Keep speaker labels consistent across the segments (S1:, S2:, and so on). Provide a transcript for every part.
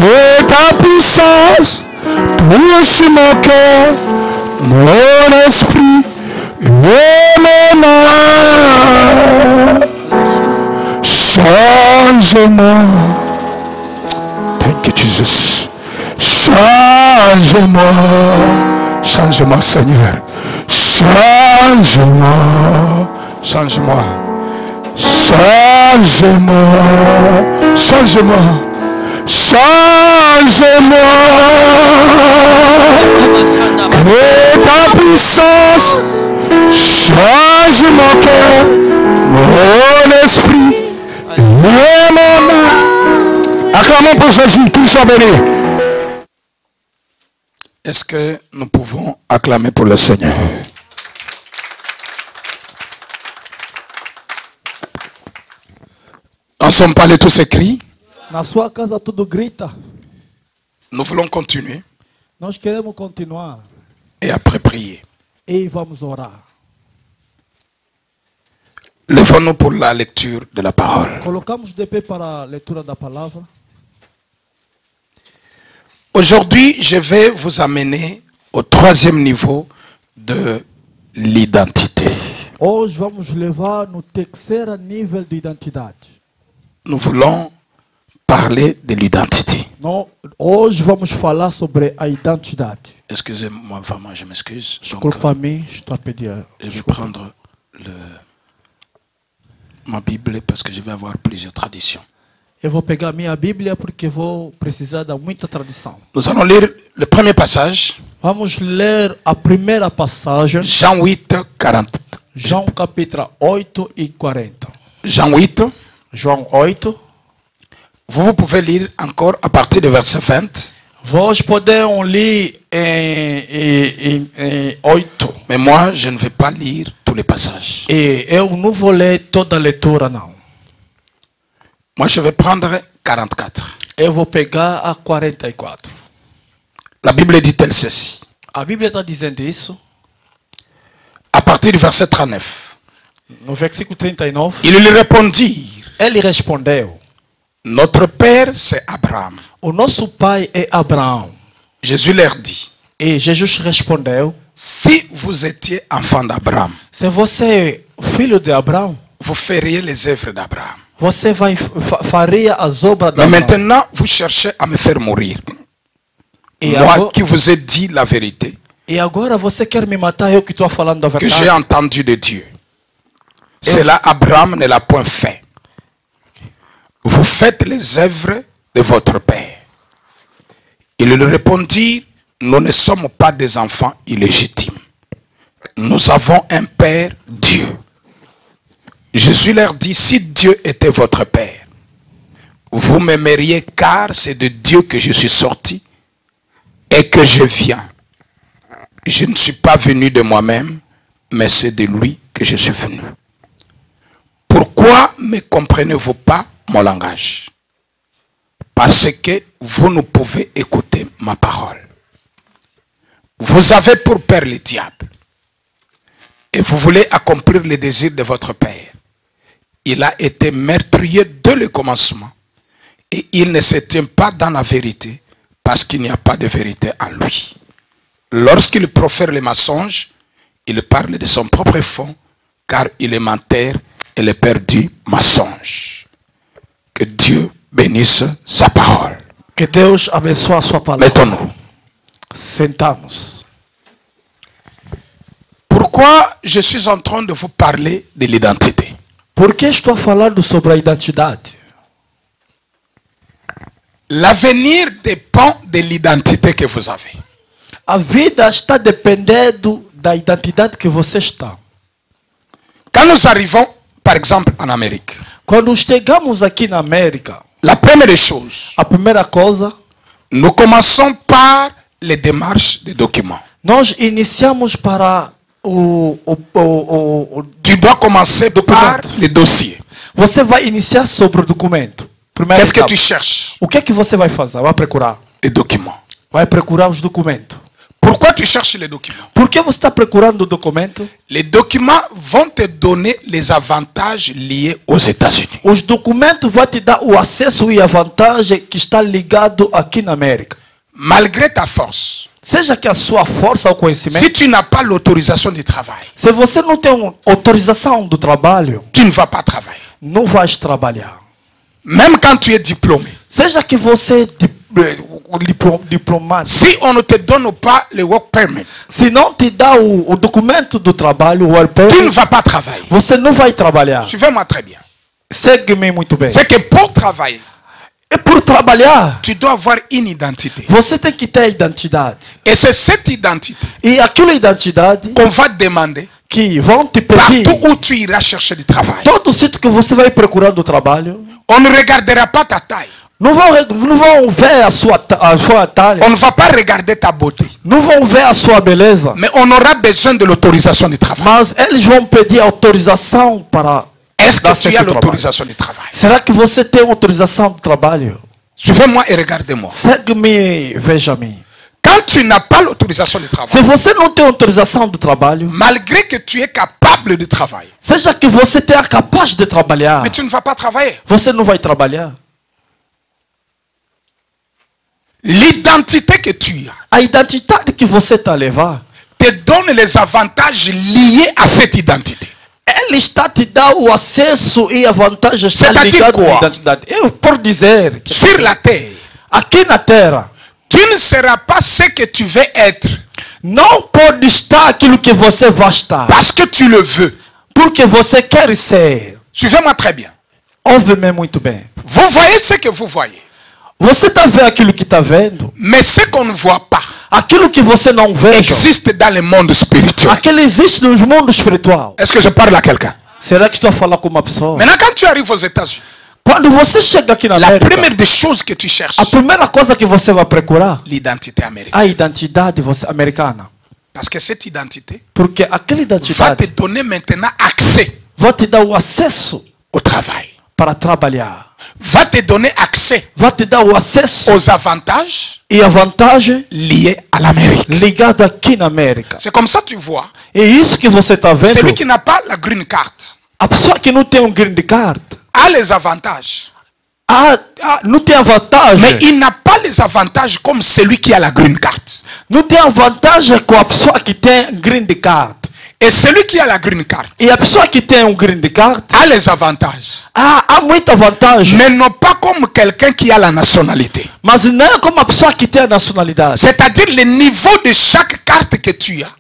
S1: Que ta puissance touche mon cœur, mon esprit et mon âme. Change-moi. Thank you, Jesus. Change-moi. Change-moi, Seigneur. Change-moi. Change-moi. Change-moi. Change-moi. Change-moi. Que ta puissance change mon cœur, mon esprit et mon âme. Acclamons pour Jésus, qu'il soit béni. Est-ce que nous pouvons acclamer pour le Seigneur? Nous ne sommes pas les tous écrits.
S2: Na sua casa tudo grita.
S1: Nous voulons continuer.
S2: Nós queremos continuar.
S1: Et après prier.
S2: E vamos orar.
S1: Levons-nous pour la lecture de la parole.
S2: Colocamos de pé para a leitura da palavra.
S1: Aujourd'hui, je vais vous amener au troisième niveau de l'identité.
S2: Hoje vamos levar no terceiro nível de identidade.
S1: Nous voulons parler de l'identité.
S2: Hoje vamos falar sobre a identidade.
S1: Excusez-moi, vraiment, je m'excuse.
S2: Desculpa-me, estou a pedir.
S1: Je vais prendre ma Bible parce que je vais avoir plusieurs traditions.
S2: Eu vou pegar minha Bíblia porque vou precisar de muita tradição.
S1: Nous allons lire le premier passage.
S2: Vamos ler a primeira passagem.
S1: Jean 8, 40.
S2: João capítulo 8 e 40.
S1: Jean 8.
S2: João 8.
S1: Vous pouvez lire encore à partir du verset 20.
S2: Vós podem ler em 8.
S1: Mais moi, je ne vais pas lire tous les passages.
S2: E eu não vou ler toda a leitura, não.
S1: Moi, je vais prendre 44.
S2: Eu vou pegar a 44.
S1: La Bible dit-elle ceci.
S2: A Bíblia está dizendo isso.
S1: À partir du verset 39.
S2: No versículo 39.
S1: Ils lui répondirent.
S2: Ele respondeu.
S1: Notre père, c'est Abraham.
S2: O nosso pai é Abraão.
S1: Jésus leur dit.
S2: E Jesus respondeu.
S1: Si vous étiez enfant d'Abraham,
S2: se você é filho de Abraão,
S1: vous feriez les œuvres d'Abraham.
S2: Você faria as obras de
S1: Mais
S2: Abraão.
S1: maintenant, vous cherchez à me faire mourir.
S2: E
S1: Moi
S2: agora,
S1: qui vous ai dit la vérité.
S2: E agora você quer me matar, eu que estou falando a
S1: Que
S2: verdade.
S1: j'ai entendu de Dieu. Cela, Abraham ne l'a point fait. Vous faites les œuvres de votre père. Il lui répondit, nous ne sommes pas des enfants illégitimes. Nous avons un père, Dieu. Jésus leur dit, si Dieu était votre père, vous m'aimeriez car c'est de Dieu que je suis sorti et que je viens. Je ne suis pas venu de moi-même, mais c'est de lui que je suis venu. Pourquoi ne comprenez-vous pas mon langage? Parce que vous ne pouvez écouter ma parole. Vous avez pour père le diable. Et vous voulez accomplir les désirs de votre père. Il a été meurtrier dès le commencement. Et il ne se tient pas dans la vérité, parce qu'il n'y a pas de vérité en lui. Lorsqu'il profère les mensonges, il parle de son propre fond, car il est menteur et le père du mensonge. Que Dieu bénisse sa parole.
S2: Que Deus abençoe a sua palavra.
S1: Mettons-nous.
S2: Sentamos.
S1: Pourquoi je suis en train de vous parler de l'identité?
S2: Por que estou falando sobre a identidade?
S1: L'avenir dépend de l'identité que vous avez.
S2: A vida está dependendo da identidade que você está.
S1: Quand nous arrivons, par exemple, en Amérique,
S2: Quando chegamos aqui na América,
S1: la première chose,
S2: a primeira coisa,
S1: nous commençons par les démarches de documents.
S2: nós iniciamos para
S1: Tu dois commencer par le dossier.
S2: Você vai iniciar sobre o documento. Primeira
S1: Qu'est-ce que
S2: etapa.
S1: tu cherches?
S2: O que é que você vai fazer? Vai procurar.
S1: Les documents.
S2: Vai procurar os documentos.
S1: Pourquoi Pourquoi tu cherches les documents?
S2: Por que você está procurando o documento?
S1: Les documents vont te donner les avantages liés aux États-Unis.
S2: Os documentos vão te dar o acesso e a vantagem que está ligado aqui na América.
S1: Malgré ta force,
S2: Seja que a sua força ou conhecimento,
S1: si tu n'as pas l'autorisation du travail,
S2: se você não tem autorização do trabalho,
S1: tu ne vas pas travailler.
S2: não vai trabalhar.
S1: Même quand tu es diplômé.
S2: Seja que você é diplomado,
S1: Si on ne te donne pas le work permit,
S2: se não te dá o documento do trabalho, o work
S1: tu ne
S2: permit,
S1: vas pas travailler.
S2: você não vai trabalhar.
S1: Suivez-moi très bien.
S2: Segue-me muito bem.
S1: C'est que pour travailler,
S2: E por trabalhar,
S1: tu dois avoir une identité.
S2: você tem que ter identidade.
S1: Et c'est cette identité
S2: E aquela identidade
S1: qu'on va te demander
S2: que vão te pedir,
S1: partout où tu iras chercher du travail.
S2: todo sítio que você vai procurando trabalho,
S1: On ne regardera pas ta taille.
S2: não vão ver a sua taille,
S1: On ne va pas regarder ta beauté.
S2: não vão ver a sua beleza,
S1: Mais on aura besoin de l'autorisation du travail.
S2: mas eles vão pedir autorização para
S1: Est-ce que
S2: dar
S1: tu
S2: acesso
S1: as
S2: ao trabalho.
S1: l'autorisation du travail?
S2: Será que você tem autorização do trabalho?
S1: Suivez-moi et regardez-moi.
S2: Segue-me e veja-me.
S1: Quand tu n'as pas l'autorisation du
S2: Se
S1: travail,
S2: você não tem autorização do trabalho,
S1: malgré que tu es capable de travailler,
S2: seja que você tenha capaz de trabalhar,
S1: mais tu ne vas pas travailler.
S2: você não vai trabalhar.
S1: L'identité que tu as
S2: A identidade que você está a levar,
S1: te donne les avantages liés à cette identité.
S2: ele está te dando o acesso e a vantagem está
S1: C'est-à-dire
S2: ligado
S1: quoi?
S2: à identidade. Eu por dizer que
S1: Sur la terre,
S2: aqui na Terra
S1: tu ne seras pas ce que tu veux être
S2: não pode estar aquilo que você vai estar,
S1: parce que tu le veux.
S2: porque você quer ser.
S1: Suivez-moi très bien.
S2: Ouve-me muito bem.
S1: Vous voyez ce que vous voyez.
S2: Você está vendo aquilo que está vendo?
S1: Mais ce qu'on ne voit pas
S2: Aquilo que você não vê
S1: existe dans le monde spirituel.
S2: aquilo existe no mundo espiritual.
S1: Est-ce que je parle à quelqu'un?
S2: Será que estou a falar com uma pessoa?
S1: Maintenant, quand tu arrives aux États-Unis,
S2: Quando você chega aqui na
S1: la
S2: América,
S1: première des choses que tu cherches,
S2: a primeira coisa que você vai procurar
S1: l'identité américaine.
S2: é a identidade americana.
S1: Parce que cette identité
S2: Porque aquela
S1: va te
S2: identidade
S1: donner maintenant accès
S2: vai te dar o acesso
S1: au travail.
S2: para trabalhar.
S1: Va te donner accès
S2: Vai te dar o acesso
S1: aux avantages
S2: e a vantagem
S1: liés à l'Amérique.
S2: ligada aqui na América.
S1: C'est comme ça que tu vois.
S2: É isso que você está vendo.
S1: Celui qui n'a pas la green card
S2: A pessoa que não tem um green card
S1: a les avantages.
S2: não tem a vantagem.
S1: Mais il n'a pas les avantages comme celui qui a la green card.
S2: Não tem a vantagem com a pessoa que tem green card.
S1: Et celui qui a la green card
S2: E a pessoa que tem um green card
S1: a les avantages.
S2: há muita vantagem.
S1: Mais non pas comme quelqu'un qui a la nationalité.
S2: Mas não é como a pessoa que tem a nacionalidade.
S1: C'est-à-dire le niveau de chaque carte que tu as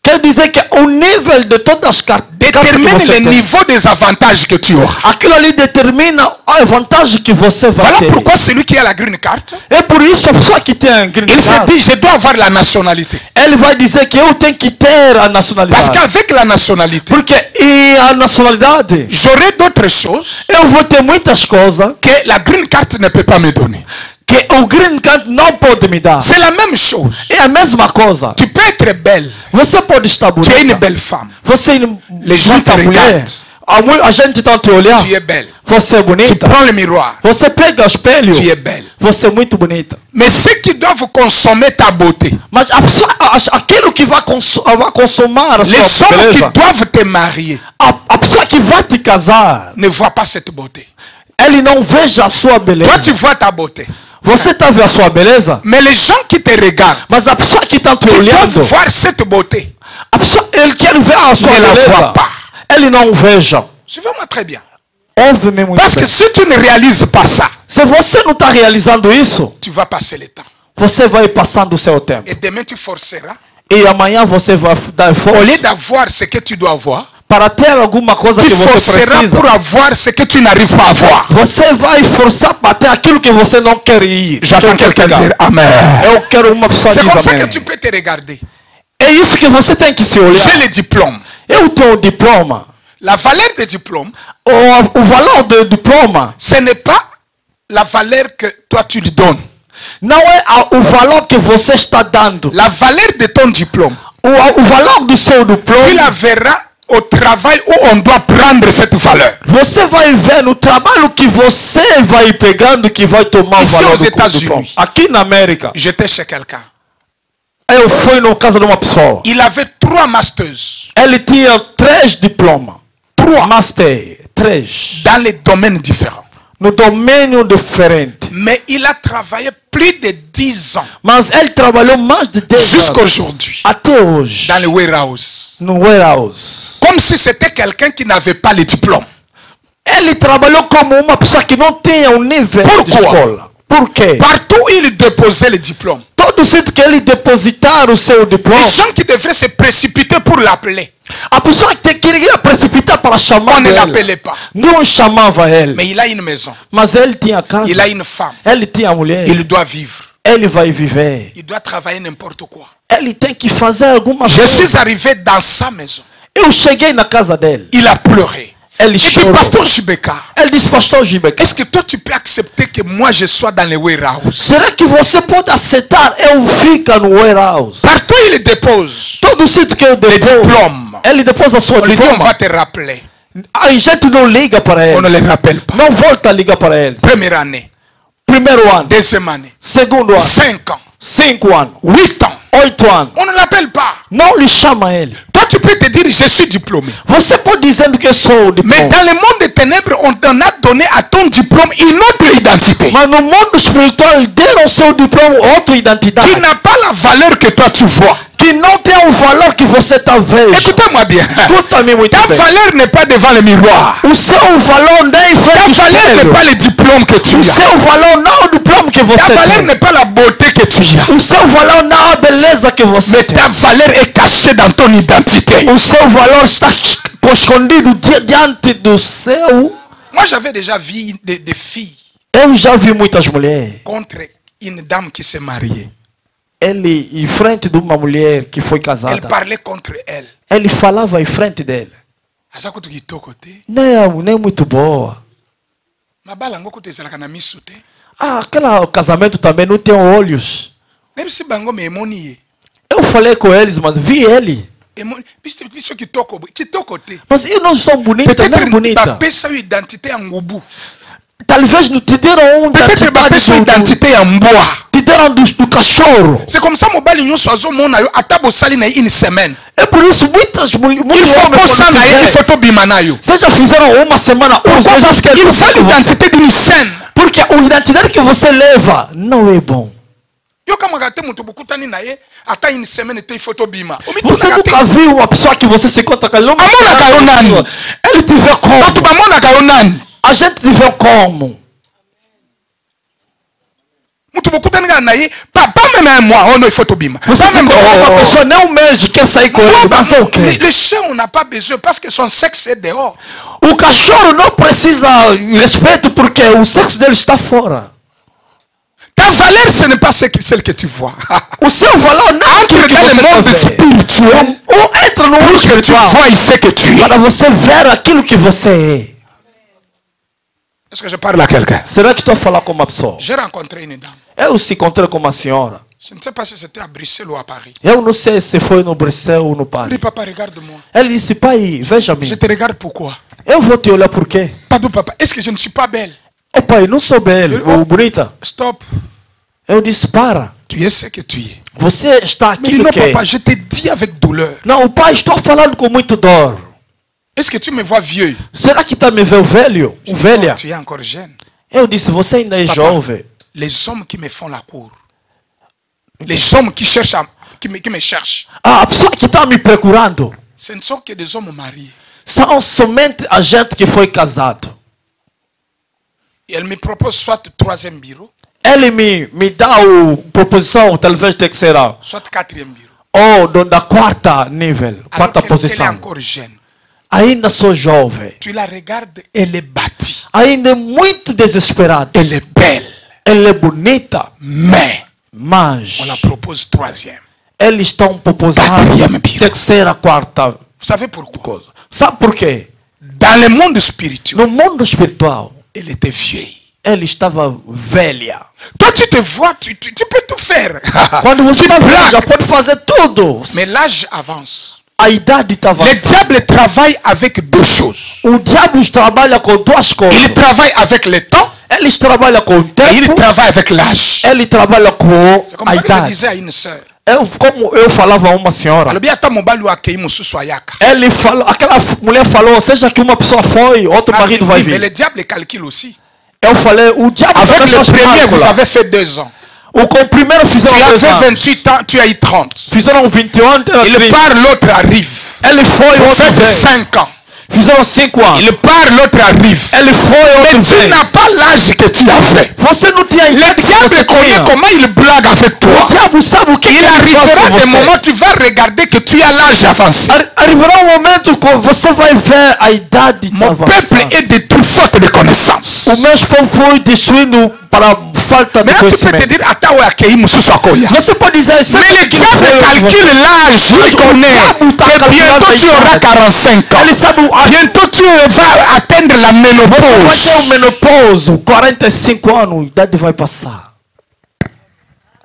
S2: Quer dizer que o nível de todas as cartas que
S1: détermine
S2: você
S1: le
S2: tem,
S1: niveau des avantages que tu auras.
S2: aquilo ali determina a vantagem que você vai
S1: Voilà
S2: ter.
S1: pourquoi celui qui a la green card,
S2: É por isso a pessoa que tem a green
S1: il se
S2: card,
S1: dit je dois avoir la nationalité.
S2: ele vai dizer que eu tenho que ter a
S1: Parce
S2: nacionalidade.
S1: qu'avec la nationalité,
S2: Porque e a nacionalidade,
S1: j'aurai d'autres choses
S2: eu vou ter muitas coisas
S1: que la green card ne peut pas me donner.
S2: que o green card não pode me dar.
S1: C'est la même chose.
S2: É a mesma coisa.
S1: Tu peux être belle.
S2: Você pode estar
S1: Tu es une
S2: bonita.
S1: belle femme.
S2: Você
S1: Les gens te
S2: bonita mulher.
S1: regardent.
S2: A gente está te olhar.
S1: Tu es belle.
S2: Você é
S1: Tu
S2: bonita.
S1: prends le miroir.
S2: Você pega o espelho.
S1: Tu es belle.
S2: Você é muito bonita.
S1: Mais ceux qui doivent consommer ta beauté,
S2: Mas a pessoa, aquilo que vai consumar a
S1: les hommes
S2: sua
S1: qui
S2: beleza,
S1: doivent te marier,
S2: a pessoa que vai te casar,
S1: ne voient pas cette beauté.
S2: ele não veja a sua
S1: Toi,
S2: beleza.
S1: tu vois ta beauté.
S2: Você está vendo a sua beleza?
S1: Mais les gens qui te regardent,
S2: Mas a pessoa que está te
S1: qui doivent
S2: olhando,
S1: voir cette beauté,
S2: a pessoa, ele quer ver a sua
S1: ne la
S2: beleza.
S1: voient pas.
S2: Ele não veja.
S1: Suivez-moi très bien.
S2: Ouve-me muito
S1: Parce
S2: bem.
S1: que si tu ne réalises pas ça,
S2: Se você não está realizando isso,
S1: tu vas passer le temps.
S2: você vai passando o seu tempo.
S1: Et demain, tu forceras.
S2: E amanhã você vai dar
S1: Au lieu
S2: força
S1: d'avoir ce que tu dois avoir,
S2: para ter alguma coisa
S1: tu
S2: que você
S1: forceras
S2: precisa.
S1: pour avoir ce que tu n'arrives pas à avoir.
S2: Você vai forçar para ter aquilo que você não quer ir.
S1: J'entends quelqu'un dire Amen.
S2: Eu quero uma pessoa
S1: C'est
S2: dizer
S1: comme ça que
S2: amém.
S1: tu peux te regarder.
S2: É isso que você tem que se olhar.
S1: J'ai le diplôme.
S2: Eu tenho um diploma.
S1: La valeur du diplôme,
S2: O valor do diploma
S1: ce n'est pas la valeur que toi tu lui donnes.
S2: não é o valor que você está dando.
S1: La valeur de ton diplôme,
S2: O valor do seu
S1: tu la
S2: diploma,
S1: verras au travail où on doit prendre cette valeur.
S2: você vai ver no trabalho que você vai pegando que vai tomar o
S1: Ici
S2: valor
S1: aux
S2: do
S1: États-Unis.
S2: diploma. Aqui na América,
S1: J'étais chez quelqu'un.
S2: Eu fui na casa de uma pessoa.
S1: Il avait 3 masters.
S2: Ele tinha 3 diplomas.
S1: 3
S2: Master, 3.
S1: dans les domaines différents.
S2: No domínio diferente.
S1: Mais il a travaillé plus de 10 ans.
S2: Mas ele trabalhou mais de 10 anos.
S1: Jusqu'aujourd'hui.
S2: Até hoje.
S1: Dans le warehouse.
S2: No warehouse.
S1: Comme si c'était quelqu'un qui n'avait pas le diplôme.
S2: Ele trabalhou como uma pessoa que não tinha um nível de escola. Por quê?
S1: Partout où il déposait le diplôme.
S2: Todo sítio que ele depositar o seu diploma.
S1: Les gens qui devraient se précipiter pour l'appeler.
S2: A pessoa que queria precipitar para chamar
S1: On ne
S2: ele.
S1: l'appelait pas.
S2: Não chamava ele.
S1: Mais il a une maison.
S2: Mas ele tinha casa.
S1: Il a une femme.
S2: Ele tinha mulher.
S1: Il doit vivre.
S2: Ele vai viver.
S1: Il doit travailler n'importe quoi.
S2: Ele tem que fazer alguma
S1: Je
S2: coisa.
S1: suis arrivé dans sa maison.
S2: Eu cheguei na casa dele.
S1: Il a pleuré.
S2: Ele
S1: Il dit,
S2: chorou.
S1: Pasteur Jibeka,
S2: Ele disse, pastor Gibeka,
S1: est-ce que toi tu peux accepter que moi je sois dans le warehouse?
S2: será que você pode aceitar eu ficar no warehouse?
S1: Partout il dépose
S2: Todo sítio que eu
S1: le
S2: depois,
S1: diplôme.
S2: ele depois a sua
S1: On lui dit on
S2: diploma.
S1: va te rappeler.
S2: A gente não liga para
S1: On ne
S2: ele.
S1: le rappelle pas.
S2: Não volta a ligar para ele.
S1: Première année,
S2: Primeiro ano,
S1: deuxième année,
S2: segundo ano,
S1: 5 ans,
S2: 5 anos,
S1: 8 ans.
S2: 8 anos.
S1: On ne l'appelle pas.
S2: Não lhe chama ele.
S1: Toi tu peux te dire je suis diplômé.
S2: Você pode dizendo que eu sou o
S1: Mais
S2: diploma.
S1: dans le monde des ténèbres, on t'en a donné à ton diplôme une autre identité.
S2: Mas no mundo espiritual deram seu diploma outra identidade.
S1: Qui n'a pas la valeur que toi tu vois.
S2: Que não tem o valor que você está vendo.
S1: Écoutez-moi bien.
S2: Escuta-me muito
S1: Ta
S2: bem.
S1: valeur n'est pas devant le miroir.
S2: O seu valor nem
S1: Ta
S2: frente ao
S1: valeur n'est
S2: espelho.
S1: pas le diplôme que tu
S2: O
S1: as.
S2: seu valor não é o diploma que
S1: Ta
S2: você
S1: valeur
S2: tem.
S1: n'est pas la beauté que tu as.
S2: O seu valor não é a beleza que você tem.
S1: Ta valeur est cachée dans ton identité.
S2: O seu valor está escondido diante do seu.
S1: Moi, j'avais déjà vu des filles
S2: Eu já vi muitas mulheres.
S1: contre une dame qui s'est mariée.
S2: Ele em frente de uma mulher que foi
S1: Elle
S2: casada.
S1: parlait contre elle.
S2: Ele falava em frente dela.
S1: Azakutu kitoko te.
S2: Nem muito boa.
S1: Mabala ngo kutu ezalaka na miso te.
S2: Ah, aquele casamento também não tem olhos.
S1: Même si bango me emoni ye.
S2: Eu falei com eles, mas vi ele.
S1: Emoni biso kitoko te.
S2: Mas eu não sou bonita, nem
S1: Peut-être
S2: bonita.
S1: bapesa yo identité ya ngubu.
S2: Talvez não te deram
S1: Peut-être bapesa yo identité ya mbwa.
S2: te deram do cachorro.
S1: C'est comme ça mobali nyonso azomona yo ata bosali na ye une semaine.
S2: É por isso muitos
S1: Il
S2: homens
S1: faut posa na ye, il faut tobima na yo.
S2: Vocês já fizeram uma semana.
S1: Pourquoi? Parce qu'il faut l'identité d'une scène.
S2: Porque a identidade que você leva não é bom.
S1: Yo kamaka te mutu bukutani na ye ata une semaine te il faut tobima.
S2: Você nunca viu uma pessoa que você se conta com ele.
S1: Amonaka yo nani?
S2: Ele te vê
S1: Bato
S2: como?
S1: bamonaka yo nani?
S2: A gente te vê como?
S1: Mutu bukutani na ye papa même moi oh non il faut tobima.
S2: Você se conta com uma pessoa nem um mês quer sair com ele. Mas é o quê?
S1: Les chiens on n'a pas besoin parce que son sexe est dehors.
S2: O cachorro não precisa respeito porque o sexo dele está fora.
S1: Ta valeur ce n'est pas celle que tu vois.
S2: O seu valor não é aquilo que
S1: Dans le
S2: você
S1: monde
S2: vê.
S1: spirituel,
S2: Ou entra no mundo
S1: pour que tu
S2: espiritual
S1: vois ce que tu es.
S2: para você ver aquilo que você é.
S1: Est-ce que je parle à quelqu'un?
S2: Será que estou a falar com uma pessoa?
S1: J'ai rencontré une dame.
S2: Eu se encontrei com uma senhora.
S1: Je ne sais pas si c'était à Bruxelles ou à Paris.
S2: Eu não sei se foi no Bruxelas ou no
S1: Elle
S2: Paris.
S1: dit papa regarde-moi.
S2: Ele disse, pai, veja-me.
S1: Je te regarde pourquoi?
S2: Eu vou te olhar por quê?
S1: Pardon papa, est-ce que je ne suis pas belle?
S2: Ô pai, não sou bela ou bonita.
S1: Stop.
S2: Eu disse, para.
S1: Tu es ce que tu es.
S2: Você está
S1: Mais
S2: aquilo
S1: non
S2: que é.
S1: papa, je te dis avec douleur.
S2: Não, pai, estou falando com muito dor.
S1: Est-ce que tu me vois vieux?
S2: Será que está me vendo velho?
S1: Je dis,
S2: Velha?
S1: non, tu es encore jeune.
S2: Eu disse, você ainda é
S1: Papa,
S2: jovem.
S1: les hommes qui me font la cour. Les hommes qui cherchent qui me cherchent.
S2: Ah, a pessoa que está me procurando
S1: Ce ne sont que des hommes mariés.
S2: são somente a gente que foi casado.
S1: Et elle me propose soit troisième bureau,
S2: Ele me dá a proposição, talvez terceira,
S1: soit quatrième bureau.
S2: ou da quarta nível,
S1: Alors
S2: quarta
S1: qu'elle est
S2: posição.
S1: encore jeune.
S2: Ainda sou jovem.
S1: Tu la regardes, elle est bâtie.
S2: Ainda é muito desesperada.
S1: Elle est belle.
S2: Ela é bonita,
S1: Mais
S2: mas
S1: on la propose troisième.
S2: eles estão proposando
S1: Quatrième bureau.
S2: terceira, quarta
S1: Vous savez pourquoi?
S2: coisa. Sabe por quê?
S1: Dans le monde spirituel,
S2: No mundo espiritual,
S1: elle était vieille.
S2: ela estava velha.
S1: Toi, tu te vois, tu peux tout faire.
S2: Quando você
S1: Tu
S2: está velha,
S1: braques.
S2: pode fazer tudo.
S1: Mais l'âge avance.
S2: A idade está
S1: Le
S2: avançando.
S1: diable travaille avec deux choses.
S2: O diabo trabalha com duas
S1: Il
S2: coisas.
S1: travaille avec le temps
S2: Eles trabalham com o
S1: Et il
S2: tempo,
S1: travaille avec l'âge.
S2: ele trabalha com
S1: C'est comme
S2: a
S1: ça que je
S2: idade.
S1: disais à une sœur.
S2: Como eu falava a uma senhora,
S1: Alors bien, attends, mon balou a accueilli mon sous ayaka.
S2: ele falou, aquela mulher falou, seja que uma pessoa foi, outro marido vai
S1: Oui, mais
S2: vir.
S1: le diable calcule aussi.
S2: Eu falei, o diabo
S1: Avec
S2: também
S1: le
S2: faz
S1: premier, vous
S2: cálculo.
S1: avez fait 2 ans.
S2: Com o primeiro
S1: Tu
S2: fizeram 2
S1: avais
S2: anos.
S1: 28 ans, tu as eu 30.
S2: Fizeram 21,
S1: Il
S2: 30.
S1: part, l'autre arrive.
S2: Ele foi,
S1: Vous
S2: outro
S1: faites
S2: veio.
S1: 5 ans.
S2: Fizeram 5 anos.
S1: Il part, l'autre arrive.
S2: Ele foi,
S1: Mais
S2: outro
S1: tu
S2: veio.
S1: n'as pas l'âge que tu as fait.
S2: Você não tinha a
S1: Le
S2: idade que você
S1: diable connaît
S2: tinha.
S1: comment il blague avec toi.
S2: O diabo sabe o que
S1: Il
S2: ele faz
S1: arrivera
S2: com
S1: des
S2: você.
S1: moments, tu vas regarder que tu as l'âge avancé.
S2: Arriverá um momento que você vai ver a idade da
S1: Mon peuple
S2: avançada.
S1: est détruit faute de connaissance.
S2: O meu povo foi destruído para falta de
S1: Maintenant, tu peux te
S2: conhecimento.
S1: dire, attends, ouais, accueilli, Moussou Sokoya.
S2: Você pode dizer,
S1: Mais le diable calcule l'âge, il connaît que bientôt tu auras 45 ans.
S2: ele sabe
S1: Bientôt tu vas atteindre la
S2: vai ter um
S1: ménopause.
S2: menopauso, 45 anos, a idade vai passar.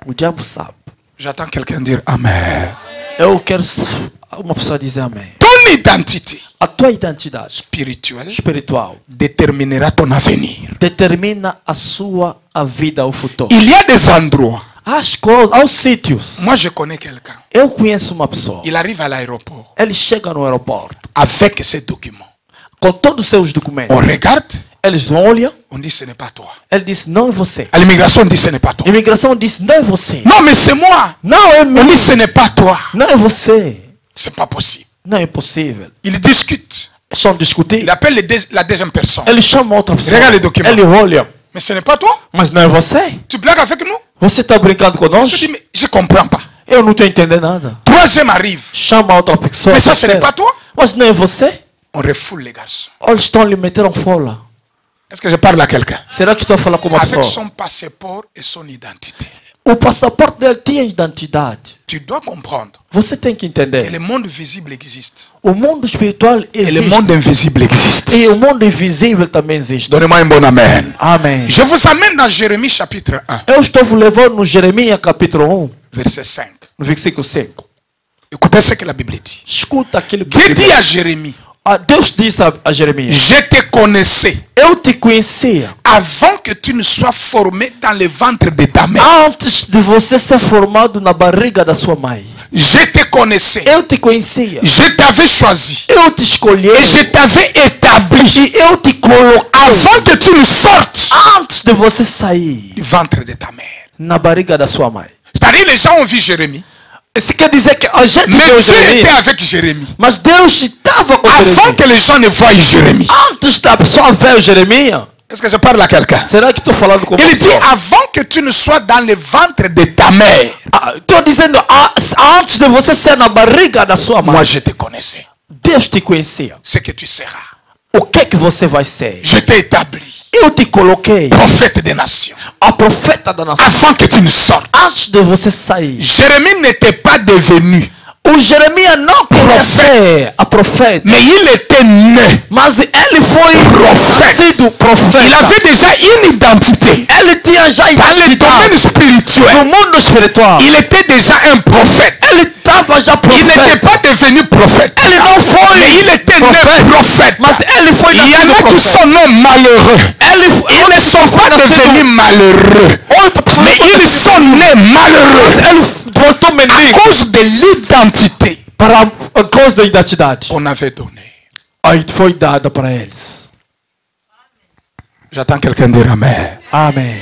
S2: O diabo sabe.
S1: J'attends quelqu'un dire Amen.
S2: Eu quero uma pessoa dizer amém.
S1: Ton identité
S2: A tua identidade
S1: spirituelle
S2: espiritual
S1: déterminera ton avenir.
S2: determina a vida, o futuro.
S1: Il y a des endroits.
S2: As coisas, aos sítios.
S1: Moi, je connais quelqu'un.
S2: Eu conheço uma pessoa.
S1: Il arrive à l'aéroport
S2: Ele chega no aeroporto
S1: avec ses documents.
S2: com todos os seus
S1: On
S2: documentos.
S1: regarde,
S2: Eles olham,
S1: on dit ce n'est pas toi.
S2: ele diz, não é você.
S1: À l'immigration, on dit ce n'est pas toi.
S2: Imigração diz, não é você.
S1: Non, mais c'est moi.
S2: Não é
S1: On
S2: meu.
S1: dit ce n'est pas toi.
S2: Não é você.
S1: C'est pas possible.
S2: Não é possível.
S1: Il discute.
S2: Estão discutindo.
S1: Il appelle la deuxième personne.
S2: Ele chama outra pessoa.
S1: Regarde les documents.
S2: Ele olha.
S1: Mais ce n'est pas toi.
S2: Mas não é você.
S1: Tu blagues avec nous?
S2: Você está brincando
S1: Je
S2: conosco?
S1: dis, mais je comprends pas.
S2: Eu não estou entendendo nada.
S1: Troisième arrive.
S2: Chama outra pessoa.
S1: Mais ça, ce n'est
S2: terceira.
S1: pas toi.
S2: Mas não é você?
S1: On refoule les garçons.
S2: Eles estão lhe meteram fora.
S1: Est-ce que je parle à quelqu'un?
S2: Será que estou a falar com uma
S1: Avec
S2: pessoa?
S1: son passeport et son identité.
S2: O passaporte dele tinha identidade.
S1: Tu dois comprendre
S2: Você tem que
S1: que
S2: entender.
S1: le monde visible existe.
S2: O mundo espiritual
S1: Et le
S2: existe.
S1: monde invisible existe.
S2: E o mundo invisível também existe.
S1: Donnez-moi un bon amen.
S2: Amém.
S1: Je vous amène dans Jérémie chapitre 1,
S2: Eu estou vos levando no Jeremias capítulo 1,
S1: verset 5.
S2: no versículo 5.
S1: Écoutez ce que la Bible dit.
S2: Escuta aquilo que
S1: Dieu dit à Jérémie,
S2: Deus disse a Jeremias:
S1: je te connaissais
S2: Eu te conhecia
S1: avant que tu ne sois formé dans le ventre de ta mère.
S2: antes de você ser formado na barriga da sua mãe.
S1: Je te connaissais.
S2: Eu te conhecia.
S1: Je t'avais choisi.
S2: Eu te escolhi.
S1: Et je t'avais établi
S2: E eu te coloquei
S1: avant que tu ne sortes
S2: antes de você sair
S1: du ventre de ta mère.
S2: na barriga da sua mãe.
S1: C'est-à-dire, les gens ont vu Jérémie.
S2: Isso quer dizer que a gente
S1: Mais
S2: viu
S1: Dieu était
S2: Jeremias,
S1: avec Jérémie.
S2: mas Deus estava com
S1: Avant
S2: Jeremias.
S1: que les gens ne voient Jérémie.
S2: Antes da pessoa ver Jeremias,
S1: Est-ce que je parle à quelqu'un?
S2: será que estou falando com
S1: Il dit
S2: você?
S1: avant que tu ne sois dans le ventre de ta mère.
S2: Estou dizendo, antes de você ser na barriga da sua mãe,
S1: Moi, je te connaissais.
S2: Deus te conhecia.
S1: Ce que tu seras.
S2: O que você vai ser?
S1: Je t'ai établi
S2: Eu te coloquei
S1: prophète des nations.
S2: a profeta da nação.
S1: Avant que tu ne sortes.
S2: Antes de você sair.
S1: Jérémie n'était pas devenu,
S2: O Jeremias não queria ser a profeta,
S1: mais il était né.
S2: mas ele foi sido
S1: Il
S2: profeta.
S1: avait déjà une identité.
S2: Ele tinha já
S1: Dans le domaine
S2: identidade
S1: spirituel,
S2: no mundo espiritual.
S1: il était déjà un prophète.
S2: Ele estava já
S1: Il n'était
S2: profeta.
S1: pas devenu prophète.
S2: Ele não foi
S1: Mais il était né prophète.
S2: mas ele foi
S1: Il y en
S2: nascido
S1: a qui
S2: profeta.
S1: sont nés malheureux. Ils ne sont pas devenus malheureux. Mais ils sont nés malheureux
S2: Ele voltou
S1: à
S2: mendigo
S1: cause de l'identité
S2: para a causa da identidade.
S1: qu'on avait donnée.
S2: Aí foi dada para eles.
S1: J'attends quelqu'un dire Amen.
S2: Amém.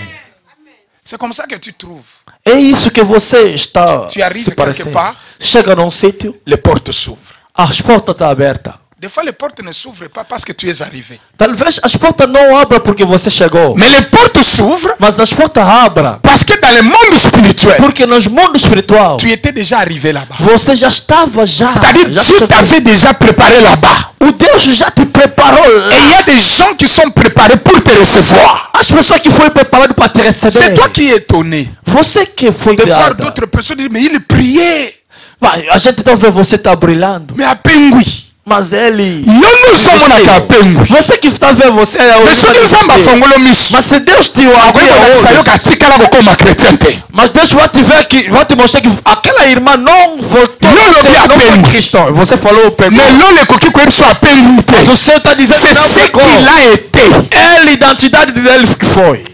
S1: C'est comme ça que tu trouves.
S2: É isso que você está
S1: Tu arrives
S2: se parecendo.
S1: quelque part.
S2: Chega num sítio,
S1: Les portes s'ouvrent.
S2: as portas estão abertas.
S1: Des fois, les portes ne s'ouvrent pas parce que tu es arrivé.
S2: Talvez as portas não abram porque você chegou.
S1: Mais les portes s'ouvrent
S2: Mas as portas abrem
S1: parce que dans le monde spirituel,
S2: porque no mundo espiritual
S1: tu étais déjà arrivé là-bas.
S2: você já estava já.
S1: C'est-à-dire,
S2: já
S1: Dieu
S2: chegou.
S1: t'avait déjà préparé là-bas.
S2: O Deus já te preparou
S1: Et il y
S2: lá.
S1: a des gens qui sont préparés pour te recevoir.
S2: As pessoas que foram preparadas para te
S1: C'est
S2: receber.
S1: toi qui es étonné
S2: Você que foi
S1: de voir
S2: criada.
S1: d'autres personnes dire, mais il priait.
S2: Vai, a gente então vê você tá brilhando.
S1: Mais à Pengui,
S2: Mas ele...
S1: Yono somona kapengu.
S2: Você que está vendo você é
S1: Mais soki nzambe afongolo miso.
S2: Mas se Deus te
S1: akoyebisa yo katikala kokoma chrétien te.
S2: Mas Deus vai te ver que vai te mostrar que aquela irmã não voltou
S1: a ser
S2: não foi cristão. Você falou pegou.
S1: Mais lolo ekoki koyebisa apengu te.
S2: Mas o Senhor está dizendo
S1: C'est
S2: não
S1: ce
S2: pegou.
S1: qu'il a été.
S2: É a identidade dele que foi.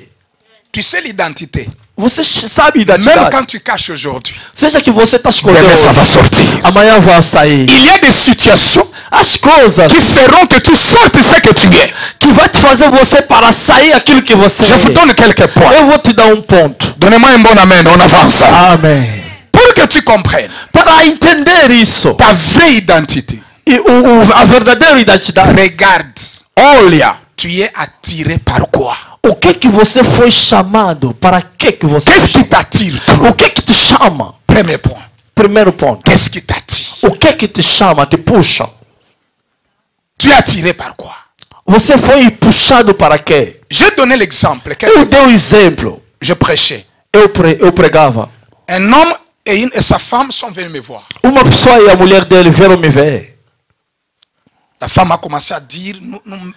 S1: Tu sais l'identité.
S2: Você sabe a
S1: Même
S2: identidade.
S1: quand tu caches aujourd'hui,
S2: Seja que você está escondendo,
S1: demain ça va sortir.
S2: amanhã vai sair.
S1: Il y a des situations
S2: As coisas
S1: qui feront que tu sortes ce que tu es.
S2: que vai te fazer você para sair aquilo que você
S1: Je vous
S2: é.
S1: donne quelques points.
S2: Eu vou te dar um ponto.
S1: Donnez-moi un bon amen, on avance.
S2: Amém.
S1: Pour que tu comprennes
S2: Para entender isso,
S1: ta vraie identité,
S2: e a verdadeira identidade,
S1: regarde,
S2: olha,
S1: tu es attiré par quoi?
S2: o que você foi chamado, para que você
S1: Qu'est-ce qui t'attire trop?
S2: o que te chama?
S1: Premier point.
S2: Primeiro ponto.
S1: Qu'est-ce qui t'attire?
S2: O que te chama, te puxa?
S1: Tu es attiré par quoi?
S2: Você foi puxado para quê?
S1: J'ai donné l'exemple.
S2: Eu dei o exemplo.
S1: Je prêchais.
S2: Eu pregava.
S1: Un homme et sa femme sont venus me voir.
S2: Uma pessoa e a mulher dele vieram me ver.
S1: La femme a commencé à dire,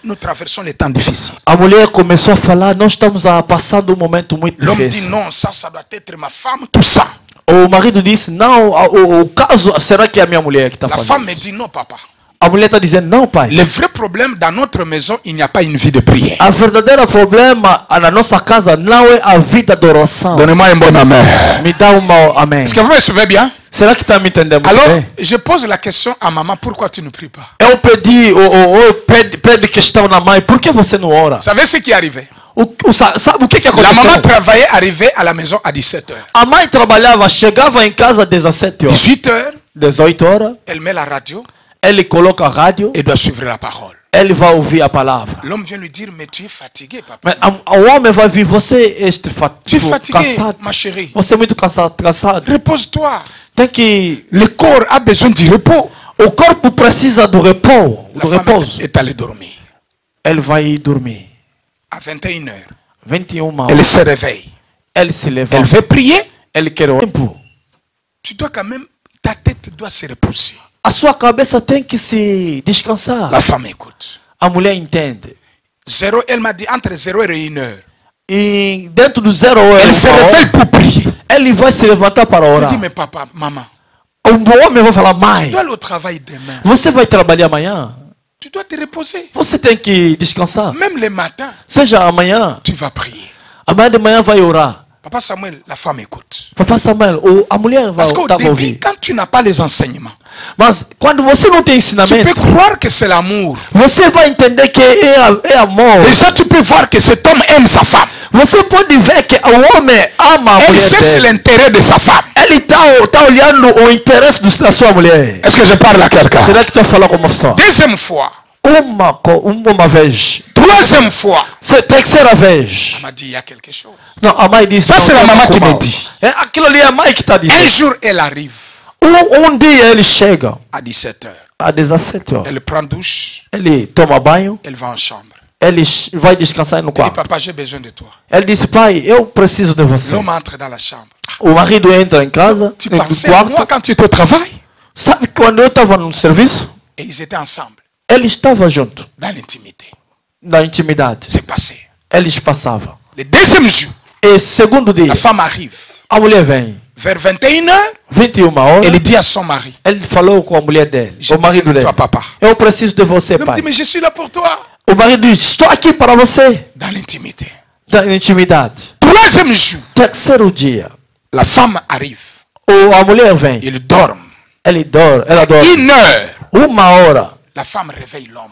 S1: nous traversons les temps difficiles.
S2: A mulher começou a falar, nós estamos passando momento muito
S1: L'homme dit
S2: difícil.
S1: non, ça doit être ma femme, tout ça.
S2: O marido disse, não, o caso, será que é a minha mulher que está
S1: La
S2: falando?
S1: femme me dit non, papa.
S2: A mulher está dizendo, não, pai.
S1: Le vrai problème dans notre maison, il n'y a pas une vie de prière.
S2: A verdadeira problema na nossa casa não é a vida de oração.
S1: Donnez-moi un bon amen.
S2: Me dá uma amém.
S1: Est-ce que vous me suivez bien?
S2: Será que está me entendendo muito
S1: Alors,
S2: bem?
S1: je pose la question à maman, pourquoi tu ne pries pas?
S2: Eu pedi, pede questão na mãe, por que você não ora?
S1: Vous savez ce qui est arrivé?
S2: Sabe o que
S1: La maman
S2: aconteceu?
S1: travaillait, arrivait à la maison à 17h.
S2: A mãe trabalhava, chegava em casa às 17 horas.
S1: 18h,
S2: 18 horas,
S1: elle met la radio
S2: ele coloca a rádio,
S1: et doit suivre la parole.
S2: ele vai ouvir a palavra.
S1: L'homme vient lui dire, mais tu es fatigué, papa.
S2: Mas o homem vai vir, você
S1: Tu es fatigué,
S2: cansado.
S1: ma chérie.
S2: Você é muito cansado.
S1: Repose-toi.
S2: Tem que...
S1: Le corps a besoin du repos.
S2: O corpo precisa do repouso.
S1: La
S2: Do
S1: femme
S2: repouso.
S1: est allée dormir.
S2: Ele vai ir dormir.
S1: À 21h,
S2: 21
S1: elle
S2: horas.
S1: se réveille.
S2: Ele se
S1: Elle
S2: levanta.
S1: veut prier.
S2: Ele quer orar.
S1: Tu dois quand même, ta tête doit se reposer.
S2: A sua cabeça tem que se descansar.
S1: La femme écoute.
S2: A mulher entende.
S1: Elle m'a dit entre 0 et 1h.
S2: E dentro do 0 horas,
S1: Elle se réveille pour prier.
S2: ele vai se levantar para
S1: Elle
S2: orar.
S1: dit, mais papa, maman,
S2: O homem vai falar,
S1: tu
S2: mãe,
S1: dois aller au travail demain.
S2: você vai trabalhar amanhã?
S1: Tu dois te reposer.
S2: Você tem que descansar.
S1: Même le matin,
S2: Seja amanhã,
S1: tu vas prier.
S2: amanhã de manhã vai orar.
S1: Papa Samuel, la femme écoute.
S2: Papai Samuel, a mulher vai
S1: Parce qu'au début,
S2: ouvir.
S1: quand tu n'as pas les enseignements,
S2: Mas quando você não tem
S1: tu
S2: ensinamento,
S1: peux croire que c'est l'amour.
S2: você vai entender que é amor.
S1: Déjà, tu peux voir que cet homme aime sa femme.
S2: Você pode ver que o homem ama a
S1: Elle
S2: mulher
S1: cherche
S2: dele.
S1: l'intérêt de sa femme.
S2: Ele tá olhando o interesse da sua mulher.
S1: Est-ce que je parle à quelqu'un?
S2: Será que tu vai falar com uma pessoa?
S1: Deuxième fois.
S2: Uma vez.
S1: Troisième fois.
S2: Terceira vez.
S1: Elle m'a dit, il y a quelque chose.
S2: Não, a mãe disse.
S1: Ça, c'est la maman qui me dit.
S2: É aquilo ali é a mãe que está
S1: Un
S2: dizendo.
S1: jour, elle arrive
S2: Dia ele chega
S1: à 17h.
S2: às 17 horas.
S1: Elle prend douche.
S2: Ele toma banho.
S1: Elle va en chambre.
S2: Ele vai descansar no
S1: Elle dit,
S2: quarto.
S1: papa, j'ai besoin de toi.
S2: Ele disse, pai, eu preciso de você.
S1: L'homme entre dans la chambre.
S2: O marido entra em casa,
S1: Tu
S2: no
S1: pensais à moi
S2: quarto.
S1: quand tu étais au travail?
S2: Sabe quando eu estava no serviço?
S1: Et ils étaient ensemble,
S2: Ele estava junto,
S1: dans l'intimité.
S2: na intimidade.
S1: C'est passé.
S2: Eles passavam.
S1: Le deuxième jour,
S2: E segundo dia,
S1: la femme arrive.
S2: a mulher vem.
S1: Vers 21h,
S2: 21 horas,
S1: elle dit à son mari,
S2: ele falou com a mulher dele,
S1: j'ai
S2: o marido
S1: besoin de
S2: dele.
S1: toi, papa.
S2: Eu preciso de você,
S1: L'homme
S2: pai.
S1: dit, mais je suis là pour toi.
S2: O marido diz, estou aqui para você.
S1: Dans l'intimité.
S2: Da intimidade.
S1: Troisième jour,
S2: Terceiro dia,
S1: la femme arrive.
S2: a mulher vem.
S1: Ils dorment.
S2: Ela dorme.
S1: 1h,
S2: Uma hora,
S1: la femme réveille l'homme.